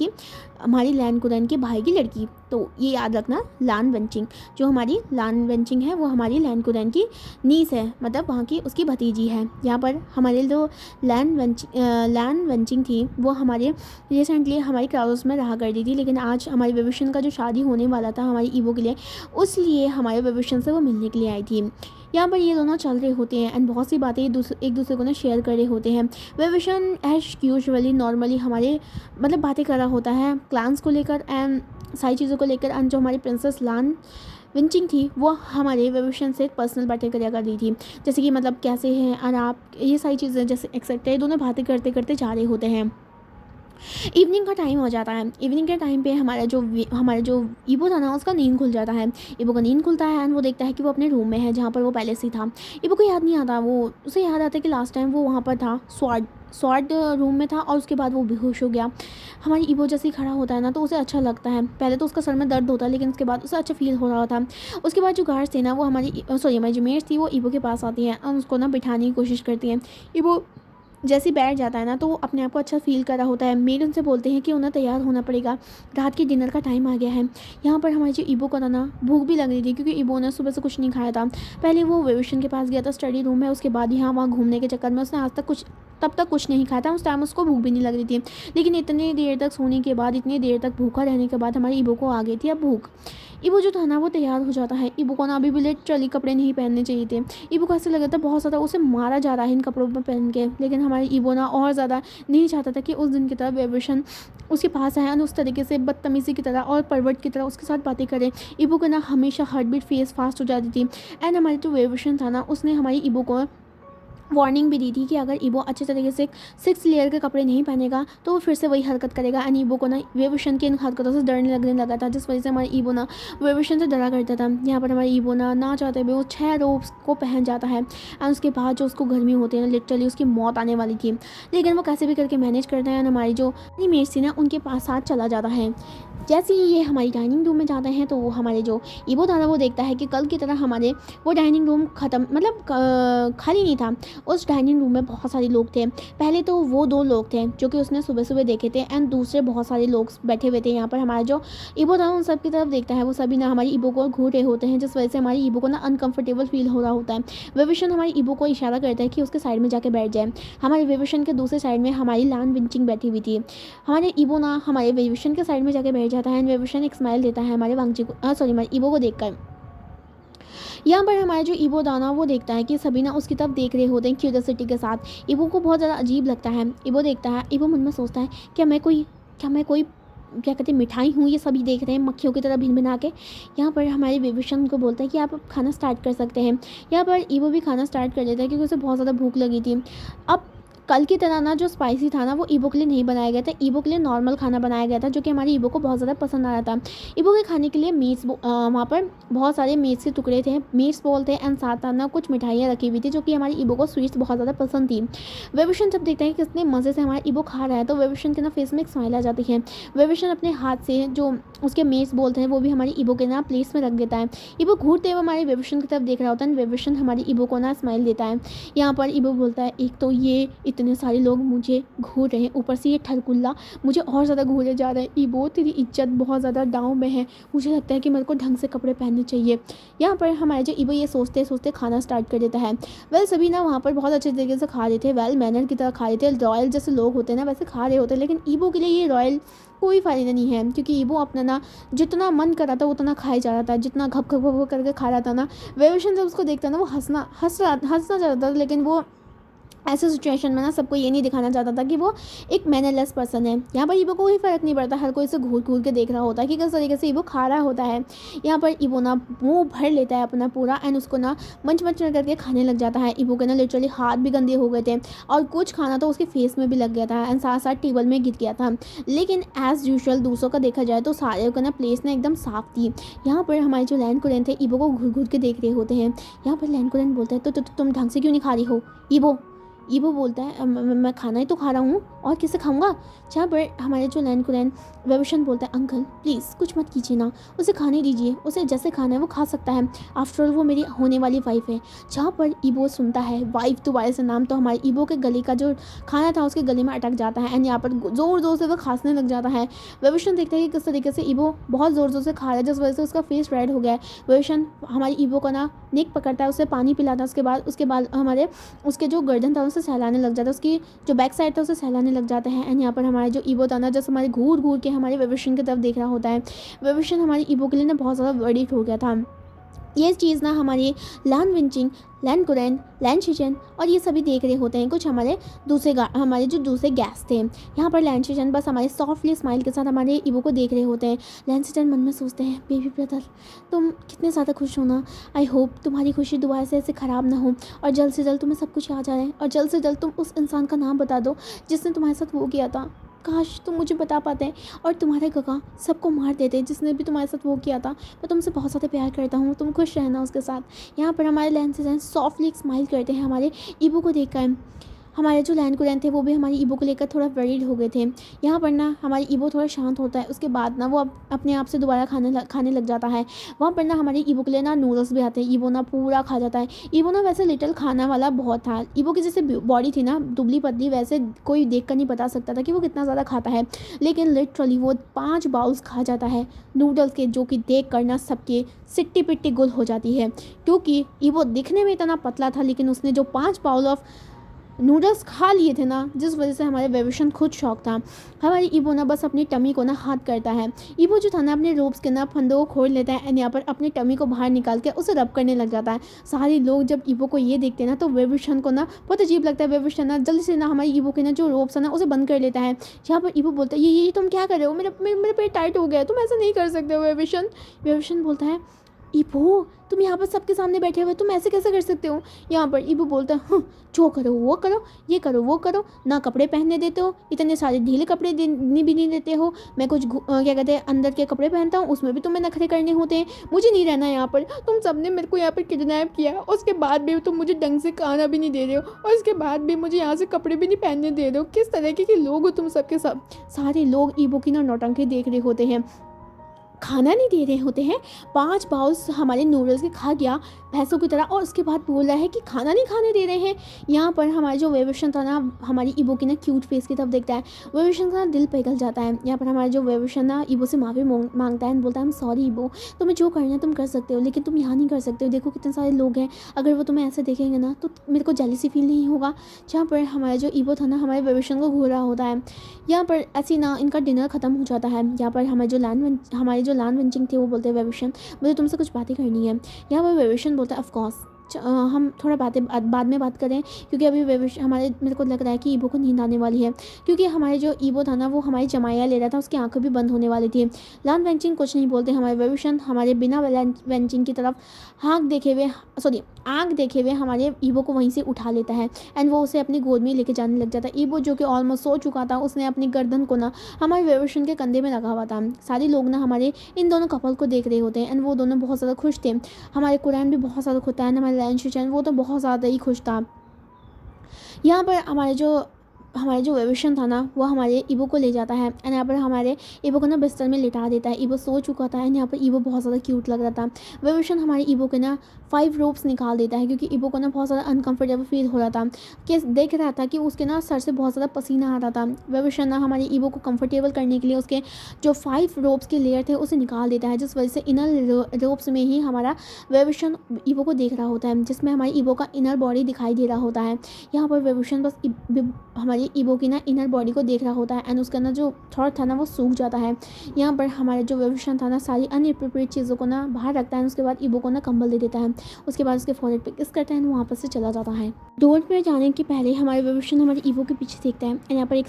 के भाई की लड़की। तो ये याद रखना, लान वेंचिंग जो हमारी लान वेंचिंग है वो हमारी लैन कुरैन की नीस है, मतलब वहाँ की उसकी भतीजी है। यहाँ पर हमारे जो लैन वेंचिंग थी वो हमारे रिसेंटली हमारी क्राउस में रहा करती थी, लेकिन आज हमारी विभीषण का जो शादी होने वाला था हमारी ईबो के लिए, उसलिए हमारे विभीषण से वो मिलने के लिए आई थी। यहाँ पर ये दोनों चल रहे होते हैं एंड बहुत सी बातें एक दूसरे को ना शेयर कर रहे होते हैं। विभीषण एज यूजुअली नॉर्मली हमारे मतलब बातें कर रहा होता है क्लान्स को लेकर एंड सारी चीज़ों को लेकर एंड जो हमारी प्रिंसेस लान विंचिंग थी वो हमारे विभीषण से पर्सनल बातें करा कर दी थी, जैसे कि मतलब कैसे हैं और आप, ये सारी चीज़ें जैसे एक्सेट्रा, ये दोनों बातें करते करते जा रहे होते हैं। इवनिंग का टाइम हो जाता है। इवनिंग के टाइम पे हमारा जो ईबो था ना, उसका नींद खुल जाता है। ईबो का नींद खुलता है एंड वो देखता है कि वो अपने रूम में है जहाँ पर वो पहले से ही था। ईबो को याद नहीं आता, वो उसे याद आता है कि लास्ट टाइम वो वहाँ पर था, स्वाड रूम में था और उसके बाद वो बेहोश हो गया। हमारी ईबो जैसे ही खड़ा होता है ना, तो उसे अच्छा लगता है। पहले तो उसका सर में दर्द होता है, लेकिन उसके बाद उसे अच्छा फील हो रहा था। उसके बाद जो गार्ड्स थे ना, वो हमारी जो मेट्स थी, वो ईबो के पास आती हैं और उसको ना बिठाने की कोशिश करती हैं। ईबो जैसे ही बैठ जाता है ना, तो वो अपने आप को अच्छा फील कर रहा होता है। मेड उनसे बोलते हैं कि उन्हें तैयार होना पड़ेगा, रात के डिनर का टाइम आ गया है। यहाँ पर हमारी जो ईबो को था ना, भूख भी लग रही थी, क्योंकि ईबो ने सुबह से कुछ नहीं खाया था। पहले वो वेविशन के पास गया था स्टडी रूम में, उसके बाद यहाँ वहाँ घूमने के चक्कर में उसने आज तब तक कुछ नहीं खाया था। उस टाइम उसको भूख भी नहीं लग रही थी, लेकिन इतनी देर तक सोने के बाद, इतनी देर तक भूखा रहने के बाद हमारी ईबो को आ गई थी अब भूख। ईबो जो था ना, वो तैयार हो जाता है। ईबो को ना अभी भी लिटरली कपड़े नहीं पहनने चाहिए थे। ईबो को ऐसा लगा था बहुत ज़्यादा उसे मारा जा रहा है इन कपड़ों में पहन के, लेकिन हमारी ईबो ना और ज़्यादा नहीं चाहता था कि उस दिन की तरह वेविशन उसके पास आए और उस तरीके से बदतमीज़ी की तरह और परवर्ट की तरह उसके साथ बातें करें। ईबो को ना हमेशा हार्ट बीट फेस फास्ट हो जाती थी। एंड हमारी जो वेविशन था ना, उसने हमारी ईबो को वार्निंग भी दी थी कि अगर ईबो अच्छे तरीके से 6 लेयर के कपड़े नहीं पहनेगा तो वो फिर से वही हरकत करेगा। एंड ईबो को ना वेविशन की इन हरकतों से डरने लगने लगा था, जिस वजह से हमारी ईबो ना वेविशन से डरा करता था। यहाँ पर हमारी ईबो ना चाहते हुए वो 6 रोब्स को पहन जाता है। एंड उसके बाद जो उसको गर्मी होती है ना, लिटरली उसकी मौत आने वाली थी, लेकिन वो कैसे भी करके मैनेज करता है। एंड हमारी जो मेट्स थी ना, उनके पास साथ चला जाता है। जैसे ही ये हमारी डाइनिंग रूम में जाते हैं, तो वो हमारे जो ईबो था ना, वो देखता है कि कल की तरह हमारे वो डाइनिंग रूम ख़त्म, मतलब खाली नहीं था। उस डाइनिंग रूम में बहुत सारे लोग थे। पहले तो वो 2 लोग थे जो कि उसने सुबह सुबह देखे थे, एंड दूसरे बहुत सारे लोग बैठे हुए थे। यहाँ पर हमारा जो ईबो था उन सब की तरफ देखता है। वो सभी ना हमारी ईबो को घूर रहे होते हैं, जिस वजह से हमारी ईबो को ना अनकंफर्टेबल फील हो रहा होता है। वेविशन हमारी ईबो को इशारा करता है कि उसके साइड में जाके बैठ जाए। हमारे वेविशन के दूसरे साइड में हमारी लान विंचिंग बैठी हुई थी। हमारे ईबो ना हमारे वेविशन के साइड में जाके बैठ जाता है एंड वेविशन एक स्माइल देता है हमारे हमारे ईबो को देखकर। यहाँ पर हमारा जो ईबो दाना वो देखता है कि सभी ना उसकी तरफ देख रहे होते हैं क्यूरियोसिटी के साथ। ईबो को बहुत ज़्यादा अजीब लगता है। ईबो देखता है, ईबो मन में सोचता है, क्या मैं कोई क्या कहते हैं मिठाई हूँ, ये सभी देख रहे हैं मक्खियों की तरह भिन भिना के। यहाँ पर हमारे विभीषण को बोलता है कि आप खाना स्टार्ट कर सकते हैं। यहाँ पर ईबो भी खाना स्टार्ट कर देता है, क्योंकि उसे बहुत ज़्यादा भूख लगी थी। अब कल की तरह ना जो स्पाइसी था ना, वो ईबो के लिए नहीं बनाया गया था। ईबो के लिए नॉर्मल खाना बनाया गया था, जो कि हमारी ईबो को बहुत ज़्यादा पसंद आ रहा था। ईबो के खाने के लिए वहाँ पर बहुत सारे मीट्स के टुकड़े थे, मीट्स बोल थे, एंड साथ साथ ना कुछ मिठाइयाँ रखी हुई थी, जो कि हमारी ईबो को स्वीट्स बहुत ज़्यादा पसंद थी। वेविशन जब देखते हैं कि कितने मज़े से हमारा ईबो खा रहा है, तो वेविशन के ना फेस में एक स्माइल आ जाती है। वेविशन अपने हाथ से जो उसके मीट्स बोलते हैं, वो भी हमारी ईबो के ना प्लेट्स में रख देता है। ईबो घूरते हुए हमारे वेविशन की तरफ देख रहा होता है, वेविशन हमारी ईबो को ना स्माइल देता है। यहाँ पर ईबो बोलता है, एक तो ये इतने सारे लोग मुझे घूर रहे हैं, ऊपर से ये ठरकुल्ला मुझे और ज़्यादा घूरे जा रहे हैं। ईबो तेरी इज्जत बहुत ज़्यादा डाउन में है, मुझे लगता है कि मेरे को ढंग से कपड़े पहनने चाहिए। यहाँ पर हमारे जो ईबो ये सोचते सोचते खाना स्टार्ट कर देता है। सभी ना वहाँ पर बहुत अच्छे तरीके से खा रहे थे, वेल मैनर की तरह खा रहे थे, रॉयल जैसे लोग होते हैं ना वैसे खा रहे होते हैं। लेकिन ईबो के लिए ये रॉयल कोई फ़ायदा नहीं है, क्योंकि ईबो अपना ना जितना मन कर रहा था उतना खाए जा रहा था, जितना घप घप घप करके खा रहा था ना। वेविशन जब उसको देखता ना, वो हंसना चाहता था, लेकिन वो ऐसे सिचुएशन में ना सबको ये नहीं दिखाना चाहता था कि वो एक मैनरलेस पर्सन है। यहाँ पर ईबो को कोई फ़र्क नहीं पड़ता, हर कोई इसे घूर घूर के देख रहा होता है कि किस तरीके से ईबो खा रहा होता है। यहाँ पर ईबो ना मुंह भर लेता है अपना पूरा, एंड उसको ना मंच मंच करके खाने लग जाता है। ईबो के ना लिटरली हाथ भी गंदे हो गए थे, और कुछ खाना तो उसके फेस में भी लग गया था, एंड साथ साथ टेबल में गिर गया था। लेकिन एज़ यूजुअल दूसरों का देखा जाए तो सारे का ना प्लेस ना एकदम साफ थी। यहाँ पर हमारे जो लैंड कुरेन थे, ईबो को घूर घूर के देख रहे होते हैं। यहाँ पर लैंड कुरेन बोलता है, तो तुम ढंग से क्यों नहीं खा रही हो ईबो बोलता है, मैं खाना ही तो खा रहा हूँ और किसे खाऊंगा। जहाँ पर हमारे जो लैंड कुरैन वेविशन बोलता है, अंकल प्लीज़ कुछ मत कीजिए ना, उसे खाने दीजिए, उसे जैसे खाना है वो खा सकता है, आफ्टर ऑल वो मेरी होने वाली वाइफ है। जहाँ पर ईबो सुनता है वाइफ दोबारा से नाम, तो हमारे ईबो के गले का जो खाना था उसके गले में अटक जाता है, एंड यहाँ पर ज़ोर ज़ोर से वो खांसने लग जाता है। वेविशन देखता है कि किस तरीके से ईबो बहुत ज़ोर ज़ोर से खा रहा है, जिस वजह से उसका फेस रेड हो गया है। वेविशन हमारी ईबो का ना नेक पकड़ता है, उसे पानी पिलाता है, उसके बाद हमारे उसके जो गर्दन था उसे सहलाने लग जाता है, उसकी जो बैक साइड था उसे सहलाने लग जाते हैं। एंड यहाँ पर हमारे जो ईबो था ना, जैसे हमारे घूर घूर के हमारे वेविशन की तरफ देख रहा होता है। वेविशन हमारी ईबो के लिए ना बहुत ज़्यादा वर्डिट हो गया था। ये चीज़ ना हमारी लान विंचिंग, लैंड कुरैन, लैंड शिजन और ये सभी देख रहे होते हैं। कुछ हमारे जो दूसरे गैस थे, यहाँ पर लैंड शिजन बस हमारे सॉफ्टली स्माइल के साथ हमारे ईबो को देख रहे होते हैं। लैंड शिजन मन में सोचते हैं, बेबी ब्रदर तुम कितने ज़्यादा खुश हो ना, आई होप तुम्हारी खुशी दोबारा से ऐसे ख़राब ना हो, और जल्द से जल्द तुम्हें सब कुछ याद आ जाए, और जल्द से जल्द तुम उस इंसान का नाम बता दो जिसने तुम्हारे साथ वो किया था। काश तुम मुझे बता पाते और तुम्हारे काका सबको मार देते जिसने भी तुम्हारे साथ वो किया था। मैं तुमसे बहुत ज़्यादा प्यार करता हूँ, तुम खुश रहना उसके साथ। यहाँ पर हमारे लैन से सॉफ्टली एक स्माइल करते हैं हमारे ईबो को देखकर। हमारे जो लैन कुरैन थे वो भी हमारी ईबो को लेकर थोड़ा वरीड हो गए थे। यहाँ पर ना हमारी ईबो थोड़ा शांत होता है, उसके बाद ना वो अपने आप से दोबारा खाने लग जाता है। वहाँ पर ना हमारी ईबो के लिए ना नूडल्स भी आते हैं, ईबो ना पूरा खा जाता है। ईबो ना वैसे लिटिल खाना वाला बहुत था, ईबो की जैसे बॉडी थी ना दुबली पतली, वैसे कोई देख कर नहीं बता सकता था कि वो कितना ज़्यादा खाता है, लेकिन लिटरली वो 5 बाउल्स खा जाता है नूडल्स के, जो कि देख कर ना सबके सिट्टी पिट्टी गुल हो जाती है। क्योंकि ईबो दिखने में इतना पतला था, लेकिन उसने जो 5 बाउल ऑफ नूडल्स खा लिए थे ना, जिस वजह से हमारे वेविशन खुद शौक था। हमारी ईबो ना बस अपनी टमी को ना हाथ करता है। ईबो जो था ना अपने रोब्स के ना फंदों को खोल लेता है एंड यहाँ पर अपनी टमी को बाहर निकाल के उसे रब करने लग जाता है। सारे लोग जब ईबो को ये देखते हैं ना तो वेविशन को ना बहुत अजीब लगता है। वेविशन ना जल्दी से ना हमारी ईबो के ना जो रोब्स है ना उसे बंद कर लेता है। यहाँ पर ईबो बोलता है ये तुम क्या कर रहे हो, मेरे पेट टाइट हो गया, तुम ऐसा नहीं कर सकते हो वेविशन। वेविशन बोलता है ईबो तुम यहाँ पर सबके सामने बैठे हुए, तुम ऐसे कैसे कर सकते हो। यहाँ पर ईबो बोलता है जो करो वो करो, ये करो वो करो, ना कपड़े पहनने देते हो, इतने सारे ढीले कपड़े भी नहीं देते हो। मैं कुछ क्या कहते हैं अंदर के कपड़े पहनता हूँ, उसमें भी तुम्हें नखरे करने होते हैं। मुझे नहीं रहना यहाँ पर, तुम सबने मेरे को यहाँ पर किडनैप किया, उसके बाद भी तुम मुझे ढंग से खाना भी नहीं दे रहे हो, और उसके बाद भी मुझे यहाँ से कपड़े भी नहीं पहनने दे रहे हो। किस तरीके के लोग हो तुम सबके सब। सारे लोग ईबो की ना नौटंकी देख रहे होते हैं, खाना नहीं दे रहे होते हैं। 5 बाउल्स हमारे नूडल्स के खा गया भैंसों की तरह, और उसके बाद बोल रहा है कि खाना नहीं खाने दे रहे हैं। यहाँ पर हमारा जो वेविशन था ना हमारी ईबो की ना क्यूट फेस की तरफ देखता है, वेविशन का दिल पिघल जाता है। यहाँ पर हमारा जो वेविशन ना ईबो से माफ़ी मांगता है, बोलता है हम सॉरी ईबो, तुम्हें जो करना है तुम कर सकते हो, लेकिन तुम यहाँ नहीं कर सकते हो, देखो कितने सारे लोग हैं, अगर वो तुम्हें ऐसे देखेंगे ना तो मेरे को जेलसी फील नहीं होगा। जहाँ पर हमारा जो ईबो था ना हमारे वेविशन को घूर रहा होता है। यहाँ पर ऐसी ना इनका डिनर ख़त्म हो जाता है। यहाँ पर हमारे जो लैन वेंचिंग थे वो बोलते हैं वेविशन मुझे तुमसे कुछ बातें करनी है। यहाँ पर वेविशन बोलता है ऑफ कोर्स हम थोड़ा बातें बाद में बात करें, क्योंकि अभी मेरे को लग रहा है कि ईबो को नींद आने वाली है, क्योंकि हमारे जो ईबो था ना वो हमारी जमाया ले रहा था, उसकी आंखें भी बंद होने वाली थी। लैन वेंचिंग कुछ नहीं बोलते, हमारे वेविशन हमारे बिना वेंचिंग की तरफ आँख देखे हुए हमारे ईबो को वहीं से उठा लेता है एंड वो उसे अपनी गोद में लेके जाने लग जाता है। ईबो जो कि ऑलमोस्ट सो चुका था, उसने अपनी गर्दन को ना हमारे वेविशन के कंधे में रखा हुआ था। सारे लोग ना हमारे इन दोनों कपल को देख रहे होते हैं एंड वो दोनों बहुत ज़्यादा खुश थे। हमारे कुरैन भी बहुत ज़्यादा खुश था एंड हमारे लैन शिचैन वो तो बहुत ज़्यादा ही खुश था। यहाँ पर हमारे जो वेविशन था ना वो हमारे ईबो को ले जाता है एंड यहाँ पर हमारे ईबो को ना बिस्तर में लिटा देता है। ईबो सो चुका था एंड यहाँ पर ईबो बहुत ज़्यादा क्यूट लग रहा था। वेविशन हमारे ईबो के ना 5 रोप्स निकाल देता है, क्योंकि ईबो को ना बहुत ज़्यादा अनकंफर्टेबल फील हो रहा था, कि देख रहा था कि उसके ना सर से बहुत ज़्यादा पसीना आ रहा था। वेविशन ना हमारे ईबो को कंफर्टेबल करने के लिए उसके जो 5 रोप्स के लेयर थे उसे निकाल देता है, जिस वजह से इनर रोप्स में ही हमारा वेविशन ईबो को देख रहा होता है, जिसमें हमारी ईबो का इनर बॉडी दिखाई दे रहा होता है। यहाँ पर वेविशन बस हमारी ईबो की ना इनर बॉडी को देख रहा होता है एंड उसका ना जो थॉट था ना वो सूख जाता है। यहाँ पर हमारे जो वेविशन था ना सारी अनएप्रोप्रिएट चीज़ों को ना बाहर रखता है, उसके बाद ईबो को ना कंबल दे देता है, उसके बाद उसके फॉरहेड पे किस करता है वहाँ पर से चला जाता है। डोर पे जाने के पहले हमारे वेविशन हमारे ईबो के पीछे देखता है एंड यहाँ पर एक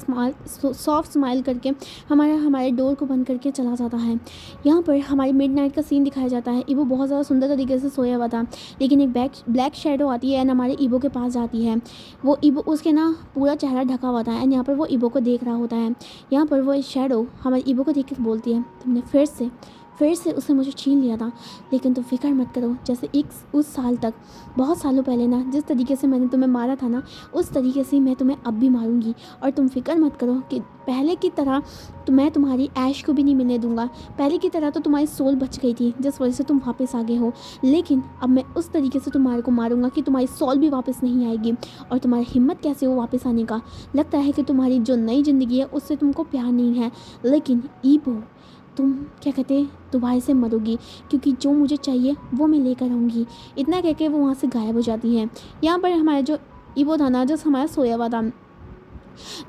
सॉफ्ट स्माइल करके हमारे डोर को बंद करके चला जाता है। यहाँ पर हमारी मिडनाइट का सीन दिखाया जाता है। ईबो बहुत ज़्यादा सुंदर तरीके से सोया हुआ था, लेकिन एक ब्लैक शेडो आती है एंड हमारे ईबो के पास जाती है। वो ईबो उसके ना पूरा चेहरा ढका हुआ था एंड यहाँ पर वो ईबो को देख रहा होता है। यहाँ पर वो शेडो हमारे ईबो को देख कर बोलती है तुमने फिर से उसने मुझे छीन लिया था, लेकिन तुम फिक्र मत करो, जैसे उस साल तक बहुत सालों पहले ना जिस तरीके से मैंने तुम्हें मारा था ना उस तरीके से मैं तुम्हें अब भी मारूंगी, और तुम फिक्र मत करो कि पहले की तरह तो मैं तुम्हारी ऐश को भी नहीं मिलने दूंगा। पहले की तरह तो तुम्हारी सोल बच गई थी जिस वजह से तुम वापस आ गए हो, लेकिन अब मैं उस तरीके से तुम्हारे को मारूंगा कि तुम्हारी सोल भी वापस नहीं आएगी। और तुम्हारी हिम्मत कैसे हो वापस आने का, लगता है कि तुम्हारी जो नई ज़िंदगी है उससे तुमको प्यार नहीं है, लेकिन ईबो तुम क्या कहते दोबारा से मरोगी, क्योंकि जो मुझे चाहिए वो मैं लेकर आऊँगी। इतना कह के वो वहाँ से गायब हो जाती है। यहाँ पर हमारा जो ईबो था ना जो हमारा सोया हुआ था,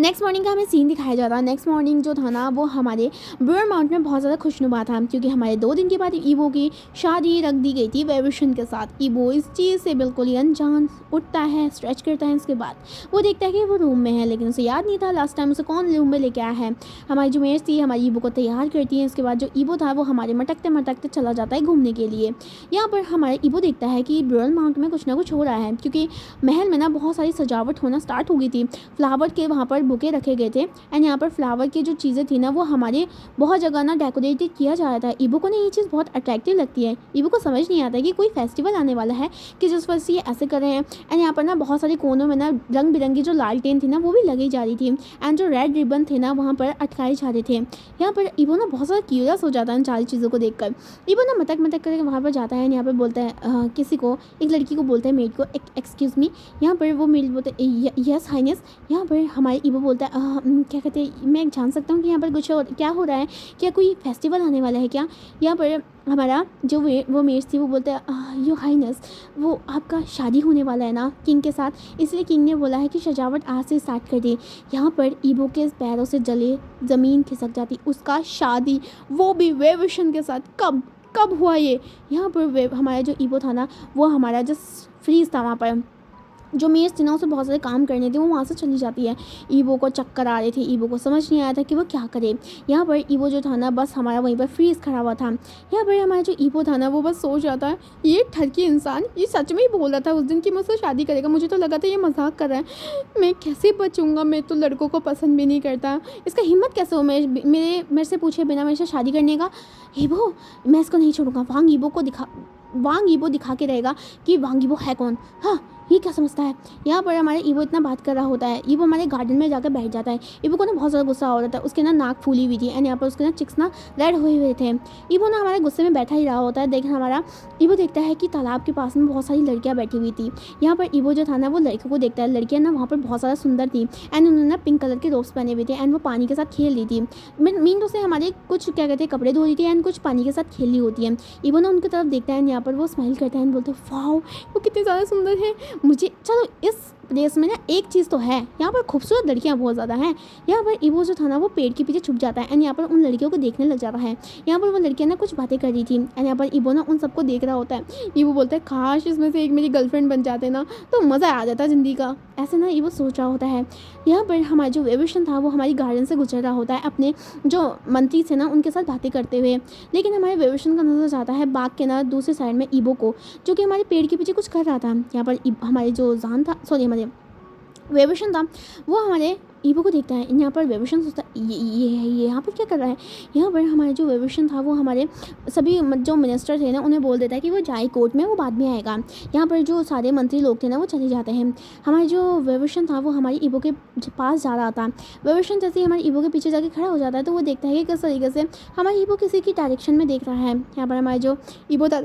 नेक्स्ट मॉर्निंग का हमें सीन दिखाया जाता है। नेक्स्ट मॉर्निंग जो था ना वो हमारे ब्रूअर माउंट में बहुत ज़्यादा खुशनुमा था, क्योंकि हमारे 2 दिन के बाद ईबो की शादी रख दी गई थी वेविशन के साथ। ईबो इस चीज़ से बिल्कुल ही अनजान उठता है, स्ट्रेच करता है, उसके बाद वो देखता है कि वो रूम में है, लेकिन उसे याद नहीं था लास्ट टाइम उसे कौन रूम में लेके आया है। हमारी जो मेयर थी हमारी ईबो को तैयार करती है, उसके बाद जो ईबो था वो हमारे मटकते चला जाता है घूमने के लिए। यहाँ पर हमारे ईबो देखता है कि ब्रूअर माउंट में कुछ ना कुछ हो रहा है, क्योंकि महल में ना बहुत सारी सजावट होना स्टार्ट हो गई थी। फ्लावर के वहाँ पर बुके रखे गए थे एंड यहाँ पर फ्लावर की जो चीज़ें थी ना वो हमारे बहुत जगह ना डेकोरेटेड किया जा रहा था। ईबो को ना ये चीज़ बहुत अट्रैक्टिव लगती है। ईबो को समझ नहीं आता कि कोई फेस्टिवल आने वाला है कि जिस वजह से ये ऐसे कर रहे हैं। एंड यहाँ पर ना बहुत सारे कोनों में ना रंग बिरंगी जो लालटेन थी ना वो भी लगाई जा रही थी एंड जो रेड रिबन थे ना वहाँ पर अटकाए जा रहे थे। यहाँ पर ईबो ना बहुत ज़्यादा क्यूरियस हो जाता है इन सारी चीज़ों को देखकर। ईबो ना मटक मटक करके वहाँ पर जाता है। यहाँ पर बोलता है किसी को, एक लड़की को बोलता है मेड को, एक्सक्यूज़ मी। यहाँ पर वो मेड बोलते हैं यस हाइनेस। यहाँ पर हमारे ईबो बोलता है क्या कहते हैं, मैं जान सकता हूँ कि यहाँ पर कुछ क्या हो रहा है, क्या कोई फेस्टिवल आने वाला है क्या। यहाँ पर हमारा जो वो मेड थी वो बोलता है यो हाइनेस, वो आपका शादी होने वाला है ना किंग के साथ, इसलिए किंग ने बोला है कि सजावट आज से स्टार्ट कर दे। यहाँ पर ईबो के पैरों से जले ज़मीन खिसक जाती। उसका शादी, वो भी वेविशन के साथ, कब कब हुआ ये। यहाँ पर हमारा जो ईबो था ना वो हमारा जो फ्रीज था वहाँ पर जो मेज़ थी ना उसे बहुत सारे काम करने थे, वो वहाँ से चली जाती है। ईबो को चक्कर आ रहे थे, ईबो को समझ नहीं आया था कि वो क्या करे। यहाँ पर ईबो जो था ना बस हमारा वहीं पर फ्रीज खड़ा हुआ था। यहाँ पर हमारा जो ईबो था ना वो बस सोच रहा था ये ठरकी इंसान ये सच में ही बोल रहा था उस दिन कि मुझसे शादी करेगा। मुझे तो लगा था ये मजाक कर रहा है, मैं कैसे बचूंगा, मैं तो लड़कों को पसंद भी नहीं करता, इसका हिम्मत कैसे हो मेरे से पूछे बिना मेरे से शादी करने का। ईबो मैं इसको नहीं छोड़ूंगा। वांग ईबो दिखा के रहेगा कि वांग ईबो है कौन, हाँ ये क्या समझता है। यहाँ पर हमारे ईबो इतना बात कर रहा होता है। ईबो हमारे गार्डन में जाकर बैठ जाता है। ईबो को ना बहुत ज़्यादा गुस्सा हो रहा था, उसके ना नाक फूली हुई थी एंड यहाँ पर उसके ना चिक्स ना रेड हुए हुए थे। ईबो ना हमारे गुस्से में बैठा ही रहा होता है। देख हमारा ईबो देखता है कि तालाब के पास में बहुत सारी लड़कियाँ बैठी हुई थी। यहाँ पर ईबो जो था ना वो लड़कियों को देखता है। लड़कियाँ ना वहाँ पर बहुत ज़्यादा सुंदर थी एंड उन्होंने ना पिंक कलर के रोब्स पहने हुए थे एंड वो पानी के साथ खेल रही थी। मीन तो से हमारे कुछ क्या कहते हैं कपड़े धो रही थी एंड कुछ पानी के साथ खेल रही होती है। ईबो ना उनकी तरफ देखता है एंड यहाँ पर वो स्माइल करता है एंड बोलते हैं वाओ वो कितने ज़्यादा सुंदर है। मुझे चलो इस प्लेस में ना एक चीज़ तो है, यहाँ पर खूबसूरत लड़कियाँ बहुत ज़्यादा हैं। यहाँ पर ईबो जो था ना वो पेड़ के पीछे छुप जाता है एंड यहाँ पर उन लड़कियों को देखने लग जाता है। यहाँ पर वो लड़कियाँ ना कुछ बातें कर रही थी एंड यहाँ पर ईबो ना उन सबको देख रहा होता है। ईबो बोलता है काश इसमें से एक मेरी गर्लफ्रेंड बन जाते ना तो मज़ा आ जाता ज़िंदगी का, ऐसे ना ईबो सोच रहा होता है। यहाँ पर हमारा जो वेविशन था वो हमारी गार्डन से गुजर रहा होता है अपने जो मंत्री थे ना उनके साथ बातें करते हुए। लेकिन हमारे वेविशन का नजर जाता है बाग के ना दूसरी साइड में ईबो को, जो कि हमारे पेड़ के पीछे कुछ कर रहा था। यहाँ पर हमारे जो जान था हमारे वेविशन था वो हमारे ईबो को देखता है। यहाँ पर वेविशन सोचता है ये यहाँ पर क्या कर रहा है। यहाँ पर हमारे जो वेविशन था वो हमारे सभी जो मिनिस्टर थे ना उन्हें बोल देता है कि वो जाए कोर्ट में, वो बाद में आएगा। यहाँ पर जो सारे मंत्री लोग थे ना वो चले जाते हैं। हमारे जो वेविशन था वो हमारी ईबो के पास जा रहा था। वेविशन जैसे ही हमारे ईबो के पीछे जाके खड़ा हो जाता है तो वो देखता है कि किस तरीके से हमारी ईबो किसी की डायरेक्शन में देख रहा है। यहाँ पर हमारे जो ईबो था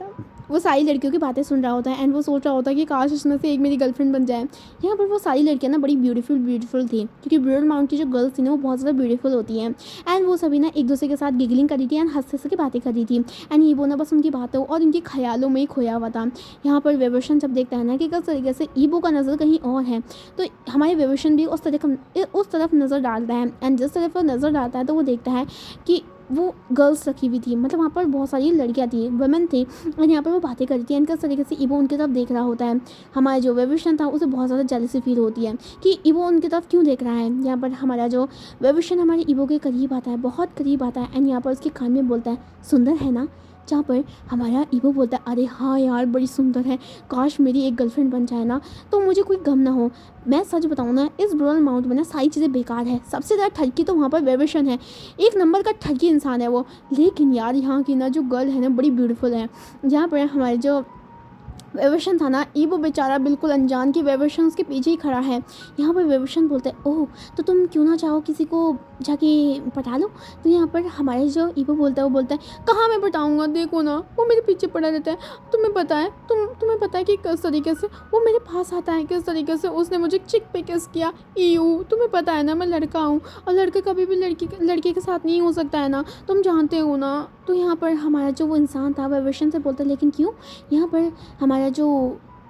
वो सारी लड़कियों की बातें सुन रहा होता है एंड वो सोच रहा होता है कि काश इसमें से एक मेरी गर्लफ्रेंड बन जाए। यहाँ पर वो सारी लड़कियाँ ना बड़ी ब्यूटीफुल थी क्योंकि ब्लू माउंट की जो गर्ल्स थी ना वो बहुत ज़्यादा ब्यूटीफुल होती हैं एंड वो सभी ना एक दूसरे के साथ गिगलिंग कर रही थी एंड हंस के बातें कर रही थी एंड ईबो ना बस उनकी बातों और उनके ख्यालों में ही खोया हुआ था। यहाँ पर वेविशन जब देखता है ना कि किस तरीके से ईबो का नज़र कहीं और है तो हमारे वेविशन भी उस तरफ नज़र डालता है एंड जिस तरफ वो नज़र डालता है तो वो देखता है कि वो गर्ल्स रखी हुई थी, मतलब वहाँ पर बहुत सारी लड़कियाँ थी, वुमेन थी और यहाँ पर वो बातें कर रही थी एंड किस तरीके से ईबो उनकी तरफ देख रहा होता है। हमारा जो वेविशन था उसे बहुत ज़्यादा जेलसी फील होती है कि ईबो उनकी तरफ क्यों देख रहा है। यहाँ पर हमारा जो वेविशन हमारे ईबो के करीब आता है, बहुत करीब आता है एंड यहाँ पर उसके कान में बोलता है सुंदर है ना। जहाँ पर हमारा ईबो बोलता है अरे हाँ यार बड़ी सुंदर है, काश मेरी एक गर्लफ्रेंड बन जाए ना तो मुझे कोई गम ना हो। मैं सच बताऊँ ना इस ब्रूअल माउंट में ना सारी चीज़ें बेकार है, सबसे ज़्यादा ठगी तो वहाँ पर वेविशन है, एक नंबर का ठगी इंसान है वो। लेकिन यार यहाँ की ना जो गर्ल है ना बड़ी ब्यूटीफुल है। जहाँ पर हमारे जो वेविशन था ना ईबो बेचारा बिल्कुल अनजान कि वेविशन उसके पीछे ही खड़ा है। यहाँ पर वेविशन बोलते हैं ओह तो तुम क्यों ना चाहो किसी को जाके पटा लो। तो यहाँ पर हमारे जो ईबो बोलता है वो बोलता है कहाँ मैं पटाऊँगा, देखो ना वो मेरे पीछे पड़ा रहता है। तुम्हें पता है कि किस तरीके से वो मेरे पास आता है, किस तरीके से उसने मुझे चिक पे किस किया। तुम्हें पता है ना मैं लड़का हूँ और लड़का कभी भी लड़के के साथ नहीं हो सकता है ना, तुम जानते हो ना। तो यहाँ पर हमारा जो वो इंसान था वेविशन से बोलता है लेकिन क्यों। यहाँ पर हमारा जो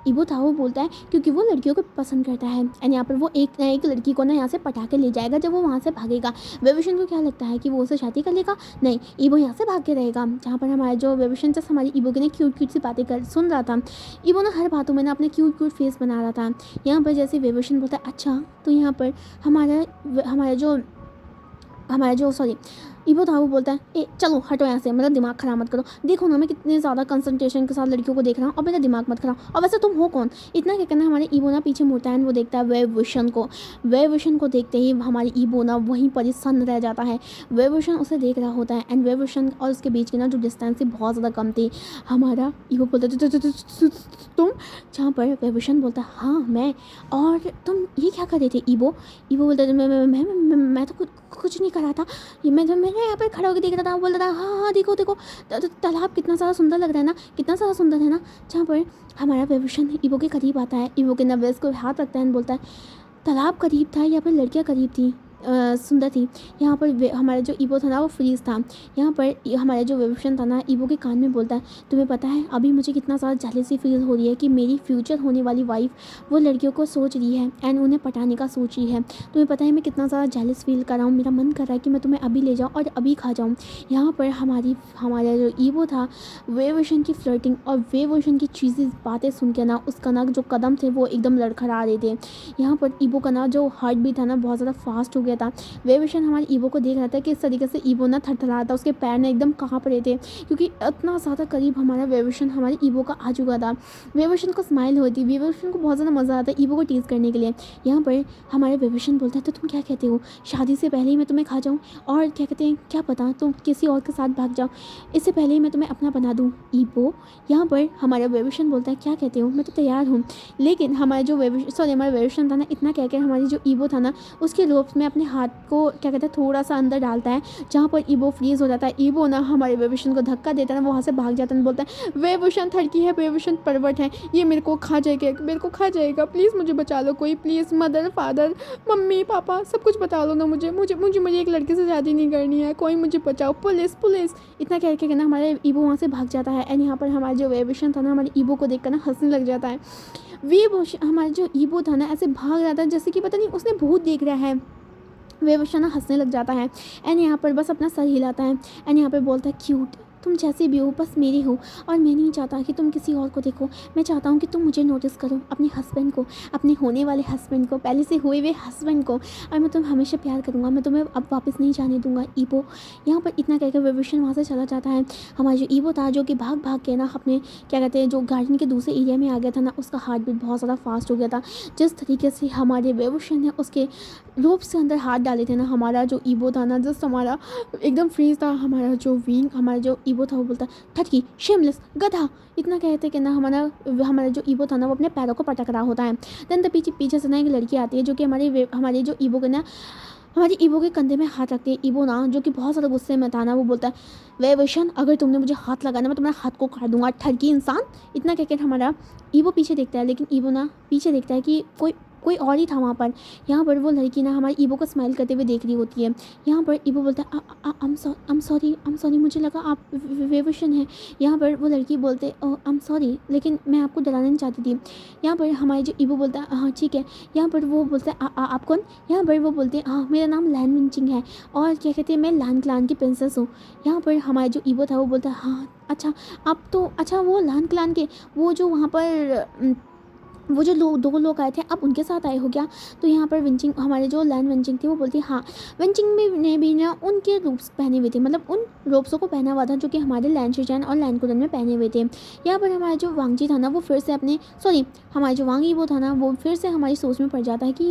ईबो था वो बोलता है क्योंकि वो लड़कियों को पसंद करता है एंड यहाँ पर वो एक लड़की को ना यहाँ से पटा के ले जाएगा जब वो वहाँ से भागेगा। वेविशन को क्या लगता है कि वो उसे शादी कर लेगा, नहीं ईबो यहाँ से भाग के रहेगा। जहाँ पर हमारा जो वेविशन जैसे हमारी ईबो की ना क्यूट सी बातें कर सुन रहा था, ईबो ना हर बातों में ना अपने क्यूट फेस बना रहा था। यहाँ पर जैसे वेविशन बोलता है अच्छा तो यहाँ पर हमारा जो ईबो था वो बोलता है ए चलो हटो यहाँ से, मतलब दिमाग ख़राब मत करो, देखो ना मैं कितने ज़्यादा कंसंट्रेशन के साथ लड़कियों को देख रहा हूँ, अब मेरा दिमाग मत खराब, और वैसे तुम हो कौन। इतना क्या कहना हमारे ईबो ना पीछे मुड़ता है, वो देखता है वेवविशन को। वेवविशन को देखते ही हमारी ईबो ना वहीं पर ही सन्न रह जाता है। वेवविशन उसे देख रहा होता है एंड वेवविशन और उसके बीच की ना जो डिस्टेंस थी बहुत ज़्यादा कम थी। हमारा ईबो बोलता है तुम, जहाँ पर वेवविशन बोलता है हाँ मैं, और तुम ये क्या कर रहे थे ईबो। ईबो बोलता है मैं तो कुछ नहीं कर रहा था, ये मैंने यहाँ पर खड़ा होकर देख रहा था। बोल रहा था हाँ हाँ देखो देखो तालाब कितना ज़्यादा सुंदर लग रहा है ना, कितना ज़्यादा सुंदर है ना। जहाँ पर हमारा वेवविशन ईबो के करीब आता है, ईबो के नवेस को हाथ रखता है, बोलता है तालाब करीब था या फिर लड़कियाँ करीब थी, सुंदर थी। यहाँ पर हमारा जो ईबो था ना वो फ्रीज था। यहाँ पर हमारा जो वेवविशन था ना ईबो के कान में बोलता है तुम्हें पता है अभी मुझे कितना ज़्यादा जेलसी फील हो रही है कि मेरी फ्यूचर होने वाली वाइफ वो लड़कियों को सोच रही है एंड उन्हें पटाने का सोच रही है। तुम्हें पता है मैं कितना ज़्यादा जेलस फील कर रहा हूँ, मेरा मन कर रहा है कि मैं तुम्हें अभी ले जाऊँ और अभी खा जाऊँ। यहाँ पर हमारा जो ईबो था वेवविशन की फ्लर्टिंग और वेवविशन की चीज़ें बातें सुन के ना उसका ना जो कदम थे वो एकदम लड़खड़ा रहे थे। यहाँ पर ईबो का ना जो हार्ट बीट था ना बहुत ज़्यादा फास्ट हो गया था। वेवविशन हमारे ईबो को देख रहा था कि इस तरीके से ईबो ना थरथरा था, उसके पैर ना एकदम काँप रहे थे क्योंकि इतना ज़्यादा करीब हमारा वेवविशन हमारे ईबो का आ चुका था। वेवविशन को स्माइल होती, वेवविशन को बहुत ज़्यादा मज़ा आता है ईबो को टीज़ करने के लिए। यहाँ पर हमारे वेवविशन बोलता है तो तुम क्या कहते हो शादी से पहले ही मैं तुम्हें खा जाऊँ, और क्या कहते हैं क्या पता तुम किसी और के साथ भाग जाओ, इससे पहले ही मैं तुम्हें अपना बना दूँ ईबो। यहाँ पर हमारा वेवविशन बोलता है क्या कहते हो मैं तो तैयार हूँ। लेकिन हमारा जो हमारा वेवविशन था ना इतना कह कर हमारी जो ईबो था ना उसके रोप्स में अपने हाथ को क्या कहते हैं थोड़ा सा अंदर डालता है, जहाँ पर ईबो फ्रीज हो जाता है। ईबो ना हमारे वेवविशन को धक्का देता है, वो वहाँ से भाग जाता है, बोलता है वेवविशन थड़की है, वेवविशन परवट है, ये मेरे को खा जाएगा, मेरे को खा जाएगा, प्लीज़ मुझे बचा लो कोई, please mother father mummy papa सब कुछ बता लो ना मुझे मुझे मुझे मुझे एक लड़के से शादी नहीं करनी है, कोई मुझे बचाओ, पुलिस पुलिस। इतना कह के ना हमारे ईबो वहाँ से भाग जाता है एंड यहाँ पर हमारा जो वेवविशन था ना हमारे ईबो को देख कर ना हंसने लग जाता है। हमारा जो ईबो था ना ऐसे भाग रहा था जैसे कि पता नहीं उसने भूत देख रहा है। वेवविशन ना हंसने लग जाता है एंड यहाँ पर बस अपना सर हिलाता है एंड यहाँ पर बोलता है क्यूट तुम जैसी भी हो बस मेरी हो, और मैं नहीं चाहता कि तुम किसी और को देखो, मैं चाहता हूँ कि तुम मुझे नोटिस करो, अपने हस्बैंड को, अपने होने वाले हस्बैंड को, पहले से हुए हुए हस्बैंड को, और मैं तुम्हें हमेशा प्यार करूँगा, मैं तुम्हें अब वापस नहीं जाने दूंगा ईबो। यहाँ पर इतना कहकर वेवविशन वहाँ से चला जाता है। हमारा जो ईबो था जो कि भाग भाग के ना अपने क्या कहते हैं जो गार्डन के दूसरे एरिया में आ गया था ना उसका हार्ट बीट बहुत ज़्यादा फास्ट हो गया था। जिस तरीके से हमारे वेवविशन ने उसके रोप से अंदर हाथ डाले थे ना हमारा जो ईबो था ना जस्ट हमारा एकदम फ्रीज था। हमारा जो ईबो था वो बोलता ठटकी शेमलेस गधा। इतना कहते कि ना हमारा जो ईबो था ना वो अपने पैरों को पटक रहा होता है। देन तो पीछे से ना एक लड़की आती है जो कि हमारे जो ईबो के ना हमारी ईबो के कंधे में हाथ रखती है। ईबो ना जो कि बहुत ज़्यादा गुस्से में था ना वो बोलता है वेवविशन अगर तुमने मुझे हाथ लगाना मैं तुम्हारे हाथ को काट दूंगा ठगी इंसान। इतना कहकर हमारा ईबो पीछे देखता है, लेकिन ईबो ना पीछे देखता है कि कोई और ही था वहाँ पर। यहाँ पर वो लड़की ना हमारी ईबो को स्माइल करते हुए देख रही होती है। यहाँ पर ईबो बोलता है आई एम सॉरी मुझे लगा आप वेवविशन है। यहाँ पर वो लड़की बोलते आई एम सॉरी लेकिन मैं आपको डराना नहीं चाहती थी। यहाँ पर हमारी जो ईबो बोलता है हाँ ठीक है। यहाँ पर वो बोलता है आप कौन। यहाँ पर वो बोलते हैं हाँ मेरा नाम लैन विंचिंग है और क्या कहते हैं मैं लान क्लान की प्रिंसेस हूँ। यहाँ पर हमारा जो ईबो था वो बोलता है हाँ अच्छा आप तो अच्छा वो लान क्लान के वो जो वहाँ पर वो जो दो लोग आए थे आप उनके साथ आए हो क्या। तो यहाँ पर विंचिंग हमारे जो लैन विंचिंग थी वो बोलती है हाँ विंचिंग ने भी ना उनके रूप्स पहने हुए थे, मतलब उन रोप्सों को पहना हुआ था जो कि हमारे लैन शिजैन और लैन कुरन में पहने हुए थे। यहाँ पर हमारा जो वांगजी था ना वो फिर से हमारे जो वांगी वो था ना वो फिर से हमारी सोच में पड़ जाता है कि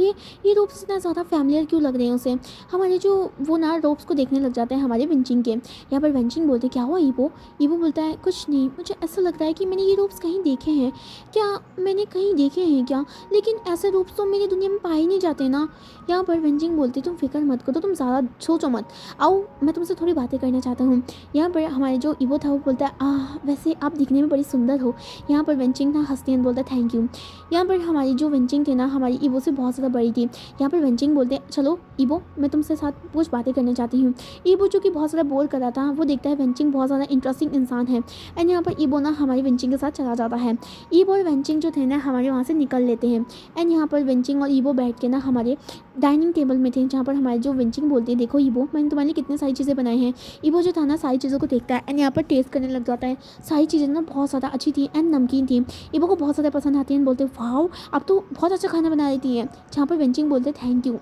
ये रोप्स इतना ज़्यादा फैमिलियर क्यों लग रहे हैं उसे। हमारे जो वो ना रोप्स को देखने लग जाते हैं हमारे विंचिंग के। यहाँ पर विंचिंग बोलते क्या हुआ ईबो। ईबो बोलता है कुछ नहीं मुझे ऐसा लगता है कि मैंने ये रोप्स कहीं देखे हैं क्या, मैंने कहीं देखे हैं क्या, लेकिन ऐसे रूप तो मेरी दुनिया में पाए नहीं जाते ना। यहाँ पर विंचिंग बोलती तुम फिक्र मत करो, तुम ज़्यादा सोचो मत, आओ मैं तुमसे थोड़ी बातें करना चाहता हूँ। यहाँ पर हमारे जो ईबो था वो बोलता है वैसे आप दिखने में बड़ी सुंदर हो। यहाँ पर विंचिंग ना हंसती है बोलता है थैंक यू। यहाँ पर हमारी जो विंचिंग थी ना हमारी ईबो से बहुत ज़्यादा बड़ी थी। यहाँ पर विंचिंग बोलते चलो ईबो मैं तुमसे साथ कुछ बातें करना चाहती हूँ। ईबो जो कि बहुत ज़्यादा बोर कर रहा था वो देखता है विंचिंग बहुत ज़्यादा इंटरेस्टिंग इंसान है एंड यहाँ पर ईबो ना हमारी विंचिंग के साथ चला जाता है। ईबो और विंचिंग जो थे ना हमारे वहाँ से निकल लेते हैं एंड यहाँ पर विंचिंग और ईबो बैठ के ना हमारे डाइनिंग टेबल में थे, जहाँ पर हमारे जो विंचिंग बोलते हैं देखो ईबो मैंने तुम्हारे लिए कितनी सारी चीज़ें बनाई हैं। ईबो जो था ना सारी चीज़ों को देखता है एंड यहाँ पर टेस्ट करने लग जाता है। सारी चीज़ें ना बहुत ज़्यादा अच्छी थी एंड नमकीन थी, ईबो को बहुत ज़्यादा पसंद आती है। बोलते वाओ अब तो बहुत अच्छा खाना बना लेती है। जहाँ पर विंचिंग बोलते थैंक यू।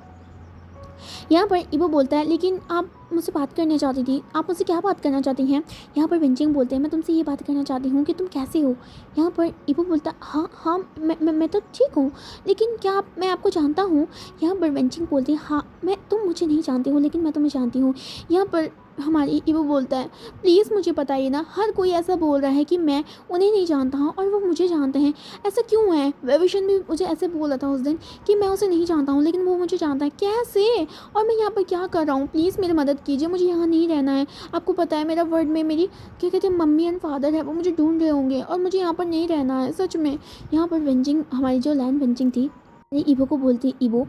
यहाँ पर इबो बोलता है लेकिन आप मुझसे बात करना चाहती थी, आप मुझसे क्या बात करना चाहती हैं? यहाँ पर विंचिंग बोलते हैं मैं तुमसे ये बात करना चाहती हूँ कि तुम कैसे हो। यहाँ पर इबो बोलता है हाँ हाँ मैं तो ठीक हूँ, लेकिन क्या मैं आपको जानता हूँ? यहाँ पर विंचिंग बोलती है हाँ तुम मुझे नहीं जानती हो लेकिन मैं तुम्हें जानती हूँ। यहाँ पर हमारी इबो बोलता है प्लीज़ मुझे बताइए ना, हर कोई ऐसा बोल रहा है कि मैं उन्हें नहीं जानता हूँ और वो मुझे जानते हैं, ऐसा क्यों है? वेविशन भी मुझे ऐसे बोला था उस दिन कि मैं उसे नहीं जानता हूँ लेकिन वो मुझे जानता है, कैसे? और मैं यहाँ पर क्या कर रहा हूँ? प्लीज़ मेरी मदद कीजिए, मुझे यहाँ नहीं रहना है। आपको पता है मेरा वर्ड में मेरी क्या कहते हैं मम्मी एंड फादर है, वो मुझे ढूंढ रहे होंगे और मुझे यहाँ पर नहीं रहना है सच में। यहाँ पर वेंजिंग हमारी जो लैंड वेंजिंग थी ईबो को बोलती ईबो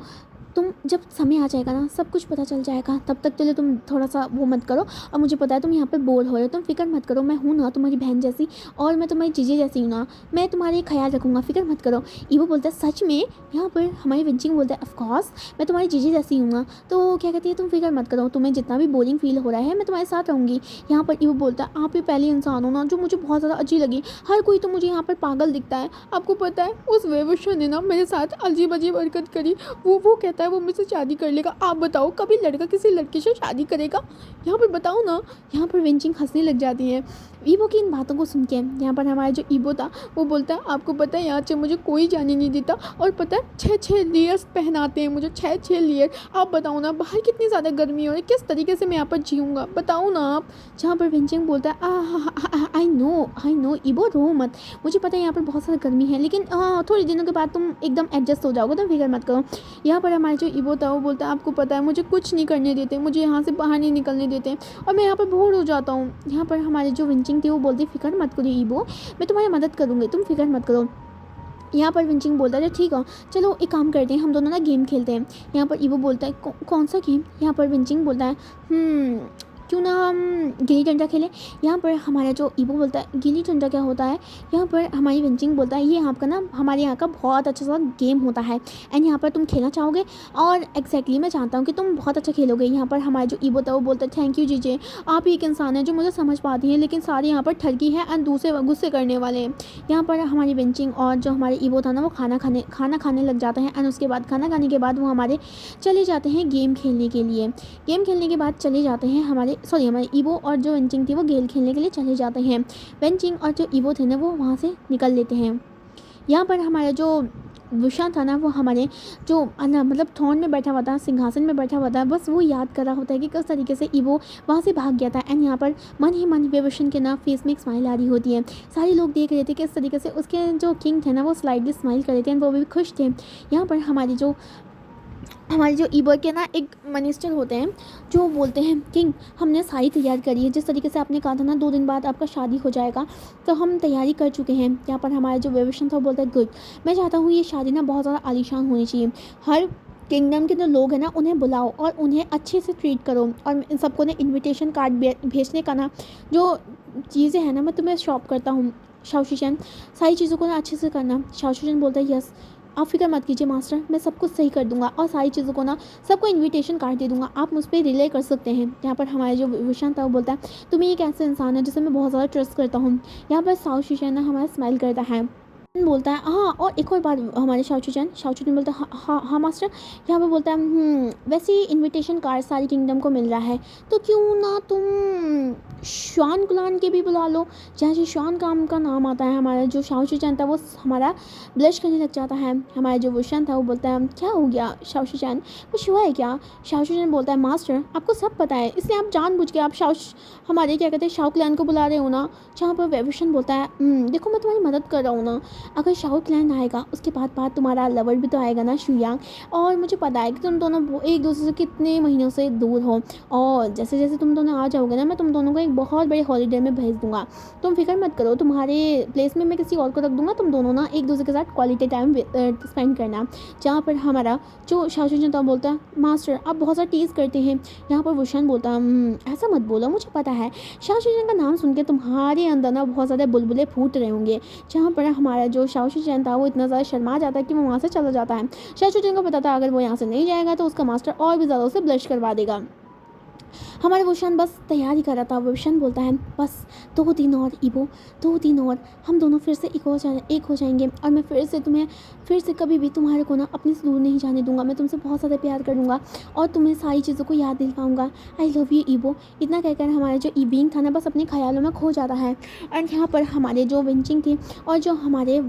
तुम जब समय आ जाएगा ना सब कुछ पता चल जाएगा, तब तक के लिए तुम थोड़ा सा वो मत करो। और मुझे पता है तुम यहाँ पर बोर हो रहे हो, तुम फिक्र मत करो, मैं हूँ ना तुम्हारी बहन जैसी और मैं तुम्हारी जीजे जैसी हूँ ना, मैं तुम्हारे ख्याल रखूँगा, फिक्र मत करो। ईवो बोलता है सच में? यहाँ पर हमारी विंचिंग बोलता है ऑफकोर्स मैं तुम्हारी जीजे जैसी हूँ ना, तो क्या कहती है तुम फिक्र मत करो, तुम्हें जितना भी बोरिंग फील हो रहा है मैं तुम्हारे साथ रहूँगी। यहाँ पर ईवो बोलता है आप ही पहले इंसान हो ना जो मुझे बहुत ज़्यादा अच्छी लगी, हर कोई तो मुझे यहाँ पर पागल दिखता है। आपको पता है उस वेविशन ने ना मेरे साथ अजीब अजीब हरकत करी, वो कहता है वो मुझसे शादी कर लेगा। आप बताओ कभी लड़का किसी लड़की से शादी करेगा? यहाँ पर बताओ ना। यहाँ पर विंचिंग हंसने लग जाती है ईबो की इन बातों को सुन के। यहाँ पर हमारा जो ईबो था वो बोलता है आपको पता है यहाँ से मुझे कोई जाने नहीं देता और पता है 6 लेयर्स पहनाते हैं मुझे, 6 लेयर। आप बताओ ना बाहर कितनी ज़्यादा गर्मी हो रही है, किस तरीके से मैं यहाँ पर जीऊँगा बताओ ना आप। जहाँ पर विंचिंग बोलता है आई नो ईबो रो मत, मुझे पता है यहाँ पर बहुत सारी गर्मी है लेकिन थोड़े दिनों के बाद तुम एकदम एडजस्ट हो जाओगे, तुम फिक्र मत करो। यहाँ पर हमारे जो ईबो था वो बोलता है आपको पता है मुझे कुछ नहीं करने देते, मुझे यहाँ से बाहर नहीं निकलने देते और मैं यहाँ पर बोर हो जाता हूँ। यहाँ पर हमारे जो विंचिंग थी वो बोलती फिक्र मत करो ईबो, मैं तुम्हारी मदद करूँगी, तुम फिक्र मत करो। यहाँ पर विंचिंग बोलता है ठीक है चलो एक काम करते हैं हम दोनों ना गेम खेलते हैं। यहाँ पर ईबो बोलता है कौन सा गेम? यहाँ पर विंचिंग बोलता है क्यों ना हम गिल्ली डंडा खेलें। यहाँ पर हमारा जो ईबो बोलता है गिल्ली डंडा क्या होता है? यहाँ पर हमारी विंचिंग बोलता है ये आपका ना हमारे यहाँ का बहुत अच्छा सा गेम होता है एंड यहाँ पर तुम खेलना चाहोगे और एग्जैक्टली मैं जानता हूँ कि तुम बहुत अच्छा खेलोगे। यहाँ पर हमारा जो ईबो था वो बोलता है थैंक यू जीजे, आप एक इंसान है जो मुझे समझ पाती हैं लेकिन सारे यहाँ पर ठगी है एंड दूसरे गुस्से करने वाले हैं। यहाँ पर हमारी विंचिंग और जो हमारे ईबो था ना वो खाना खाने लग जाते हैं एंड उसके बाद खाना खाने के बाद वो हमारे चले जाते हैं गेम खेलने के लिए। गेम खेलने के बाद चले जाते हैं हमारे ईबो और जो वेंचिंग थी वो गेम खेलने के लिए चले जाते हैं। वेंचिंग और जो ईबो थे ना वो वहाँ से निकल लेते हैं। यहाँ पर हमारा जो विशान था ना वो हमारे जो मतलब थ्रोन में बैठा हुआ था, सिंहासन में बैठा हुआ था, बस वो याद कर रहा होता है कि किस तरीके से ईबो वहाँ से भाग गया था एंड यहाँ पर मन ही मन विभूषण के ना फेस में एक स्माइल आ रही होती है। सारे लोग देख रहे थे कि किस तरीके से उसके जो किंग थे ना वो स्लाइडली स्माइल कर रहे थे एंड वो भी खुश थे। यहाँ पर हमारे जो ईबो के ना एक मिनिस्टर होते हैं जो बोलते हैं किंग हमने सारी तैयारी करी है, जिस तरीके से आपने कहा था ना 2 दिन बाद आपका शादी हो जाएगा तो हम तैयारी कर चुके हैं। यहाँ पर हमारे जो विभूषण था वो बोलता है गुड, मैं चाहता हूँ ये शादी ना बहुत ज़्यादा आलीशान होनी चाहिए, हर किंगडम के जो लोग हैं ना उन्हें बुलाओ और उन्हें अच्छे से ट्रीट करो और इन सबको ने इन्विटेशन कार्ड भेजने का ना जो चीज़ें हैं ना मैं तुम्हें शॉप करता हूँ शाओशिचेन, सारी चीज़ों को ना अच्छे से करना। शाओशिचेन बोलता है यस आप फिक्र मत कीजिए मास्टर, मैं सब कुछ सही कर दूंगा और सारी चीज़ों को ना सबको इनविटेशन कार्ड दे दूंगा, आप मुझ पर रिले कर सकते हैं। यहाँ पर हमारे जो विशान था वो बोलता है तुम्हें एक ऐसा इंसान है जिसे मैं बहुत ज़्यादा ट्रस्ट करता हूँ। यहाँ पर साउ शिशेन ना हमारा स्माइल करता है, बोलता है हाँ और एक और बात हमारे शाओचुचन बोलता है हाँ मास्टर। यहाँ पे बोलता है वैसे ही इनविटेशन कार्ड सारी किंगडम को मिल रहा है तो क्यों ना तुम श्वान गुलान के भी बुला लो। जहाँ से श्वान काम का नाम आता है हमारा जो शाओचुचन था वो हमारा ब्लश करने लग जाता है। हमारा जो वुशन था वो बोलता है क्या हो गया शाओचुचन, कुछ हुआ है क्या? शाओचुचन बोलता है मास्टर आपको सब पता है इसलिए आप जानबूझ के आप हमारे क्या कहते हैं शाओ क्लैन को बुला रहे हो ना। जहाँ पर वेवुशन बोलता है देखो मैं तुम्हारी मदद कर रहा हूँ ना, अगर शाओ क्लैन आएगा उसके बाद तुम्हारा लवर भी तो आएगा ना शुयांग, और मुझे पता है कि तुम दोनों एक दूसरे से कितने महीनों से दूर हो और जैसे जैसे तुम दोनों आ जाओगे ना मैं तुम दोनों को एक बहुत बड़े हॉलीडे में भेज दूंगा, तुम फिक्र मत करो, तुम्हारे प्लेस में मैं किसी और को रख दूंगा, तुम दोनों ना एक दूसरे के साथ क्वालिटी टाइम स्पेंड करना। जहाँ पर हमारा जो शाओचुन था बोलता है मास्टर आप बहुत ज़्यादा टीज़ करते हैं। यहाँ पर वुशन बोलता है ऐसा मत बोलो, मुझे पता है शाओचुन का नाम सुन के तुम्हारे अंदर ना बहुत ज़्यादा बुलबुले फूट रहे होंगे। जहाँ पर हमारा जो शाओचुन था वो इतना ज़्यादा शर्मा जाता है कि वो वहाँ से चला जाता है। शाओचुन को पता था अगर वो यहाँ से नहीं जाएगा तो उसका मास्टर और भी ज़्यादा उसे ब्लश करवा देगा। हमारा वोशन बस तैयारी कर रहा था। वोशन बोलता है बस 2 दिन और ईबो, 2 दिन और हम दोनों फिर से एक हो जाएंगे और मैं फिर से कभी भी तुम्हारे को ना अपने से दूर नहीं जाने दूंगा। मैं तुमसे बहुत ज़्यादा प्यार करूँगा और तुम्हें सारी चीज़ों को याद दिलवाऊंगा। I love you ईबो। इतना कहकर हमारा जो ईबिंग था ना बस अपने ख्यालों में खो जाता है। एंड यहाँ पर हमारे जो विंचिंग थी और जो हमारे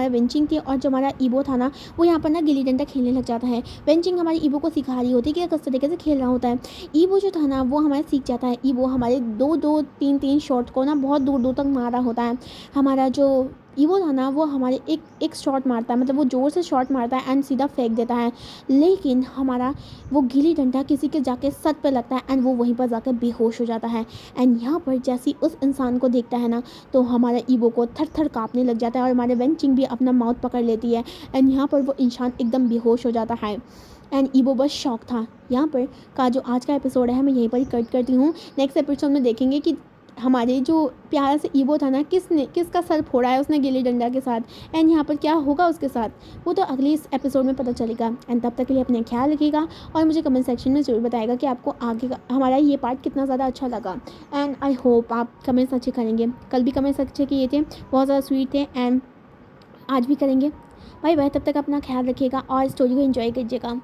विंचिंग थी और जो हमारा ईबो था ना वो यहाँ पर ना गिल्ली डंडा खेलने लग जाता है। विंचिंग हमारी ईबो को सिखा रही होती है कि किस तरीके से खेल रहा होता है। ईबो जो था ना वो हमारे सीख जाता है। ईबो हमारे 2-2 3-3 शॉट को ना बहुत दूर दूर तक मारा होता है। हमारा जो ईवो था ना वो हमारे एक शॉट मारता है, मतलब वो ज़ोर से शॉट मारता है एंड सीधा फेंक देता है, लेकिन हमारा वो गिल्ली डंडा किसी के जाके सर पे लगता है एंड वो वहीं पर जाकर बेहोश हो जाता है। एंड यहाँ पर जैसे उस इंसान को देखता है ना तो हमारा ईवो को थर थर काँपने लग जाता है और हमारे वेंचिंग भी अपना माउथ पकड़ लेती है एंड यहाँ पर वो इंसान एकदम बेहोश हो जाता है। एंड ईबो बस शौक था। यहाँ पर का जो आज का एपिसोड है मैं यहीं पर ही कट करती हूँ। नेक्स्ट एपिसोड में देखेंगे कि हमारे जो प्यारा से ईबो था ना किसका सर फोड़ा है उसने गिल्ली डंडा के साथ एंड यहाँ पर क्या होगा उसके साथ वो तो अगले इस एपिसोड में पता चलेगा। एंड तब तक के लिए अपने ख्याल रखिएगा और मुझे कमेंट सेक्शन में ज़रूर बताएगा कि आपको आगे का हमारा ये पार्ट कितना ज़्यादा अच्छा लगा। एंड आई होप आप कमेंट्स अच्छे करेंगे। कल भी कमेंट्स अच्छे किए थे, बहुत ज़्यादा स्वीट थे एंड आज भी करेंगे। बाय बाय, तब तक अपना ख्याल रखिएगा और स्टोरी को एंजॉय कीजिएगा।